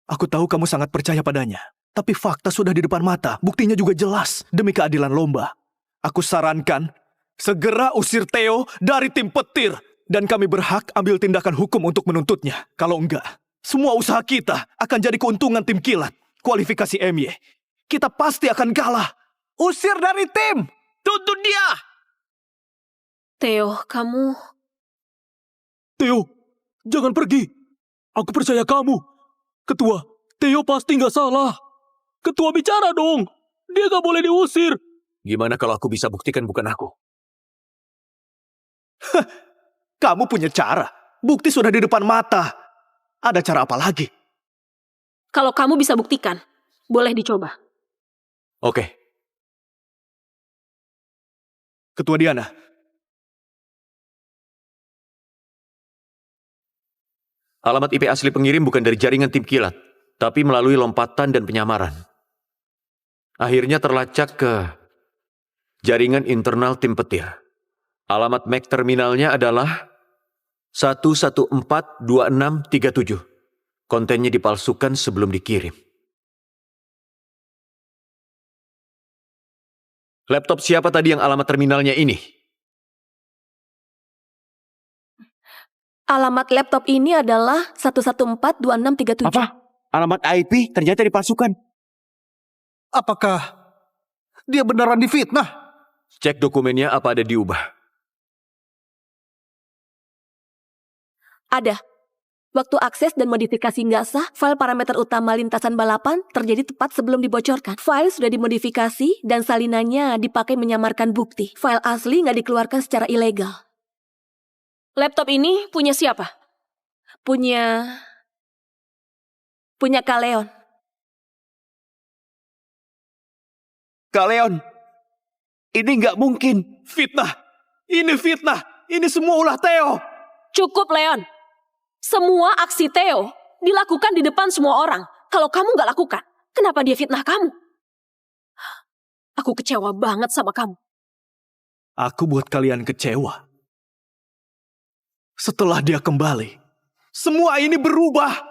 aku tahu kamu sangat percaya padanya. Tapi fakta sudah di depan mata, buktinya juga jelas. Demi keadilan lomba, aku sarankan segera usir Theo dari tim petir. Dan kami berhak ambil tindakan hukum untuk menuntutnya. Kalau enggak, semua usaha kita akan jadi keuntungan tim kilat. Kualifikasi MY, kita pasti akan kalah. Usir dari tim! Tuntut dia! Theo, kamu... Theo, jangan pergi. Aku percaya kamu. Ketua, Theo pasti nggak salah. Ketua bicara dong. Dia nggak boleh diusir. Gimana kalau aku bisa buktikan bukan aku? Kamu punya cara. Bukti sudah di depan mata. Ada cara apa lagi? Kalau kamu bisa buktikan, boleh dicoba. Oke. Ketua Diana. Alamat IP asli pengirim bukan dari jaringan tim kilat, tapi melalui lompatan dan penyamaran. Akhirnya terlacak ke jaringan internal tim petir. Alamat MAC terminalnya adalah 1142637. Kontennya dipalsukan sebelum dikirim. Laptop siapa tadi yang alamat terminalnya ini? Alamat laptop ini adalah 1142637. Apa? Alamat IP ternyata dipalsukan. Apakah dia beneran difitnah? Cek dokumennya apa ada diubah. Ada. Waktu akses dan modifikasi nggak sah, file parameter utama lintasan balapan terjadi tepat sebelum dibocorkan. File sudah dimodifikasi dan salinannya dipakai menyamarkan bukti. File asli nggak dikeluarkan secara ilegal. Laptop ini punya siapa? Punya Kak Leon. Kak Leon, ini nggak mungkin. Fitnah. Ini fitnah. Ini semua ulah Theo. Cukup, Leon. Semua aksi Theo dilakukan di depan semua orang. Kalau kamu nggak lakukan, kenapa dia fitnah kamu? Aku kecewa banget sama kamu. Aku buat kalian kecewa. Setelah dia kembali, semua ini berubah.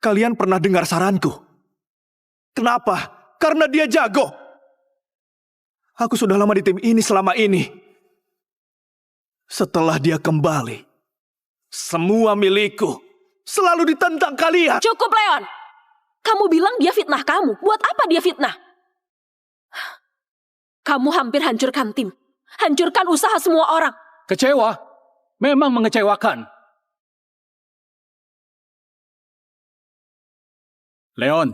Kalian pernah dengar saranku? Kenapa? Karena dia jago. Aku sudah lama di tim ini selama ini. Setelah dia kembali, semua milikku selalu ditentang kalian. Cukup, Leon. Kamu bilang dia fitnah kamu. Buat apa dia fitnah? Kamu hampir hancurkan tim. Hancurkan usaha semua orang. Kecewa? Memang mengecewakan. Leon,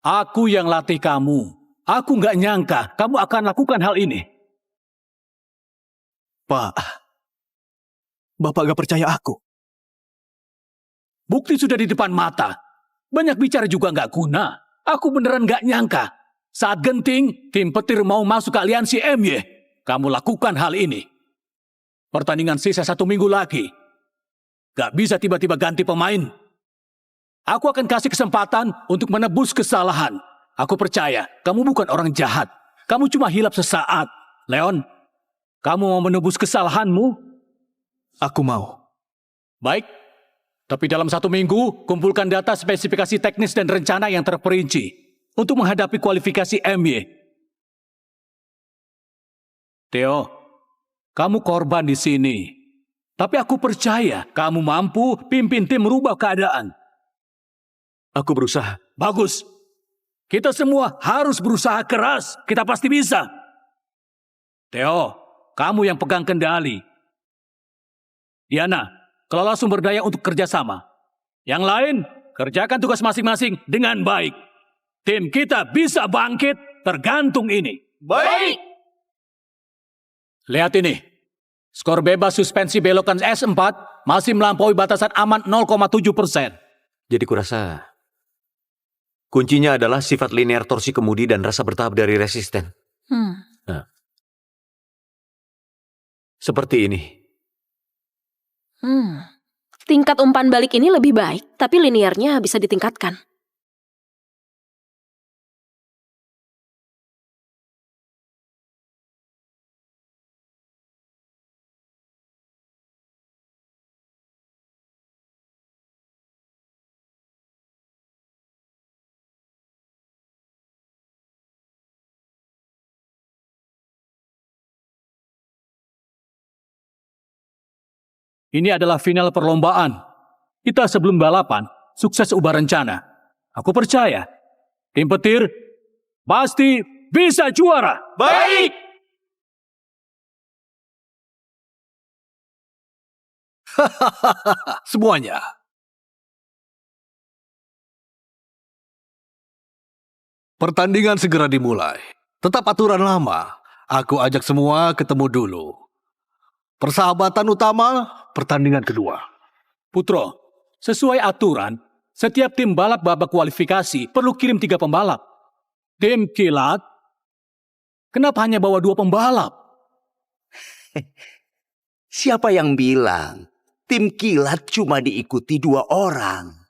aku yang latih kamu. Aku nggak nyangka kamu akan lakukan hal ini. Pak, Bapak gak percaya aku. Bukti sudah di depan mata. Banyak bicara juga nggak guna. Aku beneran nggak nyangka. Saat genting, tim petir mau masuk ke aliansi MY. Kamu lakukan hal ini. Pertandingan sisa 1 minggu lagi. Gak bisa tiba-tiba ganti pemain. Aku akan kasih kesempatan untuk menebus kesalahan. Aku percaya, kamu bukan orang jahat. Kamu cuma hilap sesaat. Leon, kamu mau menebus kesalahanmu? Aku mau. Baik, tapi dalam 1 minggu, kumpulkan data spesifikasi teknis dan rencana yang terperinci untuk menghadapi kualifikasi MY. Theo, kamu korban di sini. Tapi aku percaya kamu mampu pimpin tim merubah keadaan. Aku berusaha. Bagus. Kita semua harus berusaha keras. Kita pasti bisa. Theo, kamu yang pegang kendali. Diana, kelola sumber daya untuk kerjasama. Yang lain, kerjakan tugas masing-masing dengan baik. Tim kita bisa bangkit tergantung ini. Baik! Lihat ini. Skor bebas suspensi belokan S4 masih melampaui batasan aman 0,7%. Jadi kurasa kuncinya adalah sifat linear torsi kemudi dan rasa bertahap dari resisten. Nah, seperti ini. Tingkat umpan balik ini lebih baik, tapi linearnya bisa ditingkatkan. Ini adalah final perlombaan. Kita sebelum balapan, sukses ubah rencana. Aku percaya, tim petir pasti bisa juara. Baik! Semuanya. Pertandingan segera dimulai. Tetap aturan lama. Aku ajak semua ketemu dulu. Persahabatan utama, pertandingan kedua. Putro, sesuai aturan, setiap tim balap babak kualifikasi perlu kirim 3 pembalap. Tim kilat, kenapa hanya bawa 2 pembalap? Siapa yang bilang tim kilat cuma diikuti 2 orang?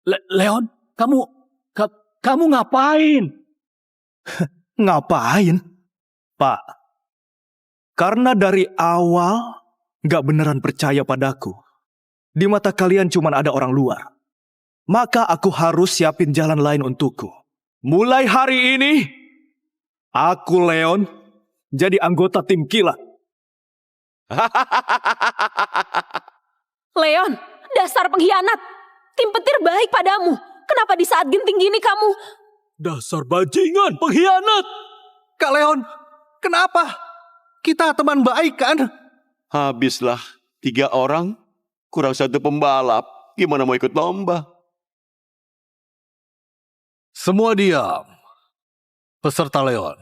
Leon, kamu ngapain? Ngapain? Pak, karena dari awal gak beneran percaya padaku. Di mata kalian cuma ada orang luar. Maka aku harus siapin jalan lain untukku. Mulai hari ini, aku Leon jadi anggota tim kilat. Leon, dasar pengkhianat. Tim petir baik padamu. Kenapa di saat genting gini kamu? Dasar bajingan, pengkhianat. Kak Leon, kenapa? Kita teman baik kan? Habislah 3 orang, kurang 1 pembalap. Gimana mau ikut lomba? Semua diam. Peserta Leon,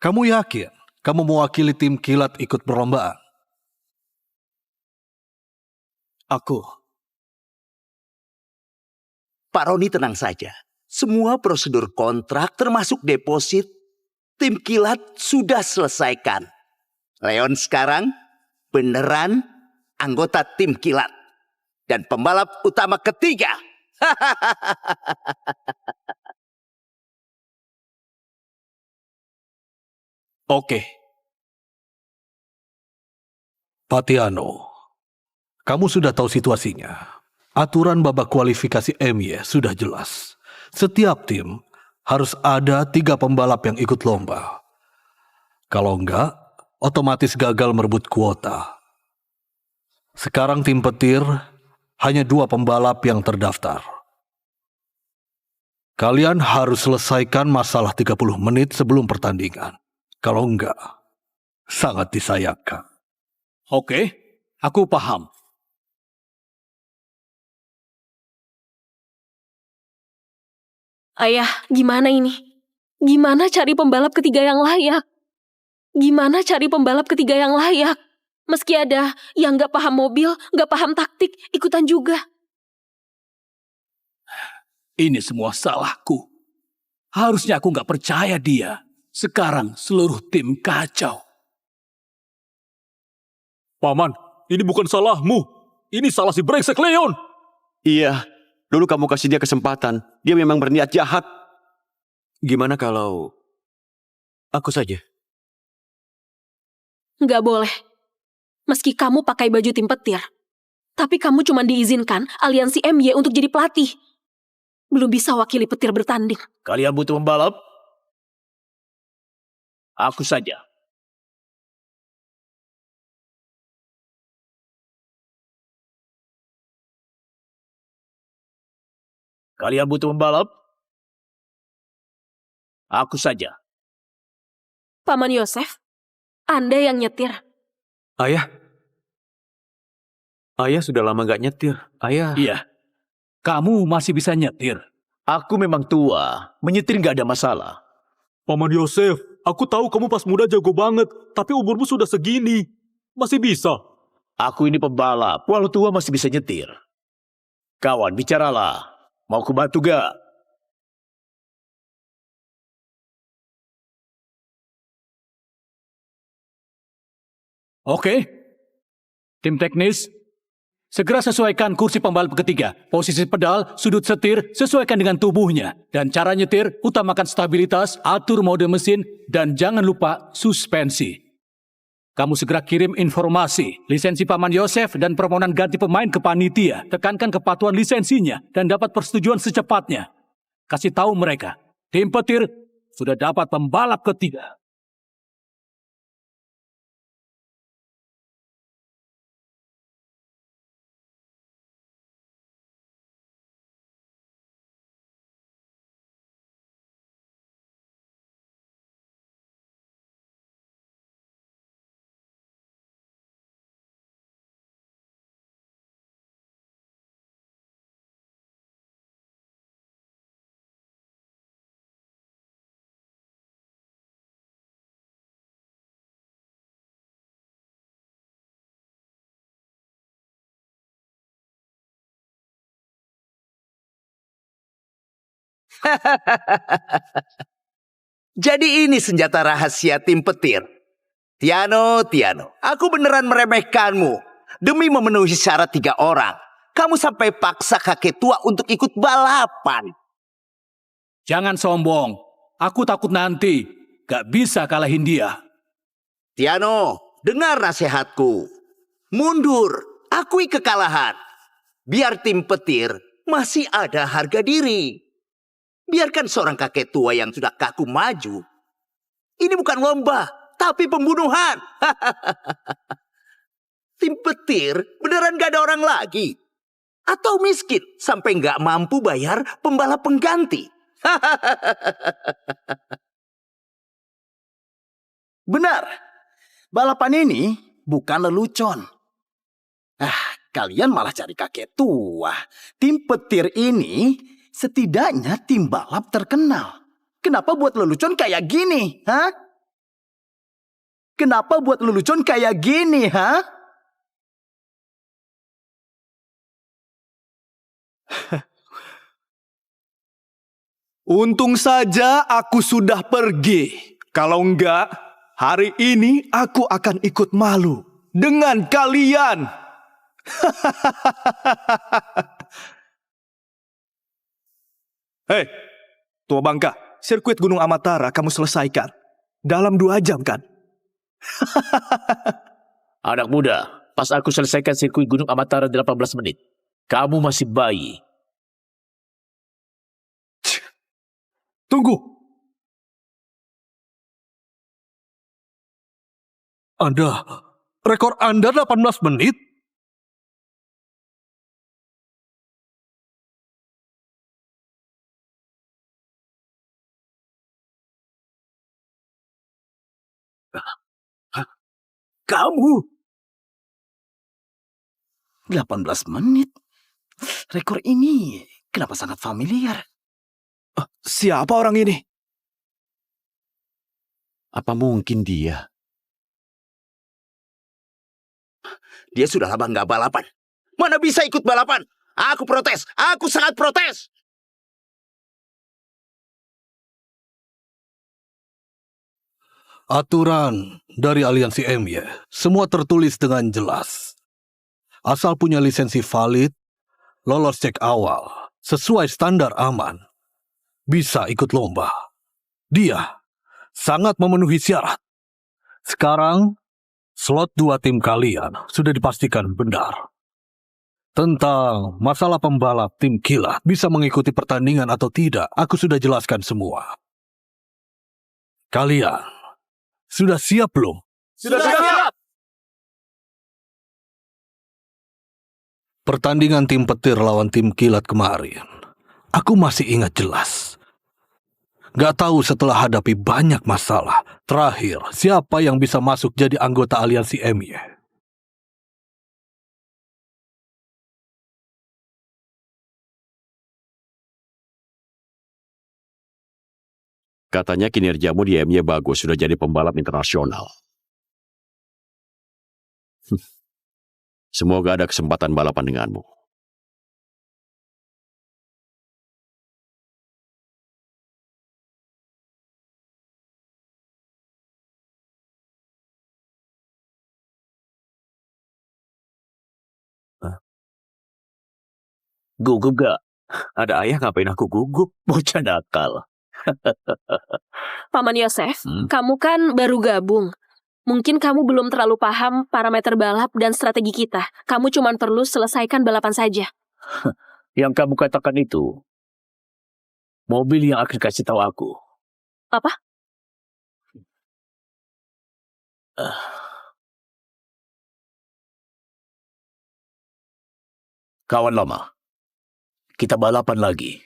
kamu yakin kamu mewakili tim kilat ikut perlombaan? Aku. Pak Roni tenang saja. Semua prosedur kontrak termasuk deposit tim kilat sudah selesaikan. Leon sekarang beneran anggota tim kilat. Dan pembalap utama ketiga. Oke. Patiano, kamu sudah tahu situasinya. Aturan babak kualifikasi MY sudah jelas. Setiap tim harus ada 3 pembalap yang ikut lomba. Kalau enggak, otomatis gagal merebut kuota. Sekarang tim petir hanya 2 pembalap yang terdaftar. Kalian harus selesaikan masalah 30 menit sebelum pertandingan. Kalau enggak, sangat disayangkan. Oke, aku paham. Ayah, gimana ini? Gimana cari pembalap ketiga yang layak? Gimana cari pembalap ketiga yang layak? Meski ada yang gak paham mobil, gak paham taktik, ikutan juga. Ini semua salahku. Harusnya aku gak percaya dia. Sekarang seluruh tim kacau. Paman, ini bukan salahmu. Ini salah si brengsek Leon. Iya, dulu kamu kasih dia kesempatan. Dia memang berniat jahat. Gimana kalau aku saja? Gak boleh. Meski kamu pakai baju tim petir, tapi kamu cuma diizinkan aliansi MY untuk jadi pelatih. Belum bisa wakili petir bertanding. Kalian butuh pembalap? Aku saja. Kalian butuh pembalap? Aku saja. Paman Yosef, Anda yang nyetir. Ayah sudah lama gak nyetir. Ayah. Iya, kamu masih bisa nyetir. Aku memang tua. Menyetir gak ada masalah. Paman Yosef, aku tahu kamu pas muda jago banget, tapi umurmu sudah segini. Masih bisa. Aku ini pembalap. Walau tua masih bisa nyetir. Kawan, bicaralah. Mau ku bantu gak? Oke. Tim teknis, segera sesuaikan kursi pembalap ketiga. Posisi pedal, sudut setir, sesuaikan dengan tubuhnya. Dan cara nyetir, utamakan stabilitas, atur mode mesin, dan jangan lupa suspensi. Kamu segera kirim informasi, lisensi Paman Yosef dan permohonan ganti pemain ke panitia. Tekankan kepatuhan lisensinya dan dapat persetujuan secepatnya. Kasih tahu mereka, tim petir sudah dapat pembalap ketiga. Jadi ini senjata rahasia tim petir. Tiano, aku beneran meremehkanmu. Demi memenuhi syarat 3 orang, kamu sampai paksa kakek tua untuk ikut balapan. Jangan sombong. Aku takut nanti gak bisa kalahin dia. Tiano, dengar nasihatku. Mundur, akui kekalahan. Biar tim petir masih ada harga diri. Biarkan seorang kakek tua yang sudah kaku maju. Ini bukan lomba, tapi pembunuhan. Tim petir beneran gak ada orang lagi. Atau miskin sampai gak mampu bayar pembalap pengganti. Benar, balapan ini bukan lelucon. Kalian malah cari kakek tua. Tim petir ini setidaknya tim balap terkenal. Kenapa buat lelucon kayak gini, ha? Kenapa buat lelucon kayak gini, ha? Untung saja aku sudah pergi. Kalau enggak, hari ini aku akan ikut malu dengan kalian. Hei, tua bangka, sirkuit Gunung Amatara kamu selesaikan. Dalam 2 jam kan? Anak muda, pas aku selesaikan sirkuit Gunung Amatara 18 menit. Kamu masih bayi. Tunggu. Rekor Anda 18 menit? Kamu? 18 menit? Rekor ini kenapa sangat familiar? Siapa orang ini? Apa mungkin dia? Dia sudah lama nggak balapan. Mana bisa ikut balapan? Aku protes. Aku sangat protes. Aturan dari aliansi MY, semua tertulis dengan jelas. Asal punya lisensi valid, lolos cek awal, sesuai standar aman, bisa ikut lomba. Dia sangat memenuhi syarat. Sekarang, slot 2 tim kalian sudah dipastikan benar. Tentang masalah pembalap tim kilat bisa mengikuti pertandingan atau tidak, aku sudah jelaskan semua. Kalian sudah siap belum? Sudah siap! Pertandingan tim petir lawan tim kilat kemarin, aku masih ingat jelas. Gak tahu setelah hadapi banyak masalah, terakhir siapa yang bisa masuk jadi anggota aliansi MY. Katanya kinerjamu di MY bagus, sudah jadi pembalap internasional. Semoga ada kesempatan balapan denganmu. Gugup gak? Ada ayah ngapain aku gugup? Bocah nakal. Paman Yosef, kamu kan baru gabung. Mungkin kamu belum terlalu paham parameter balap dan strategi kita. Kamu cuma perlu selesaikan balapan saja. Yang kamu katakan itu, mobil yang akan kasih tahu aku. Apa? Kawan lama, kita balapan lagi.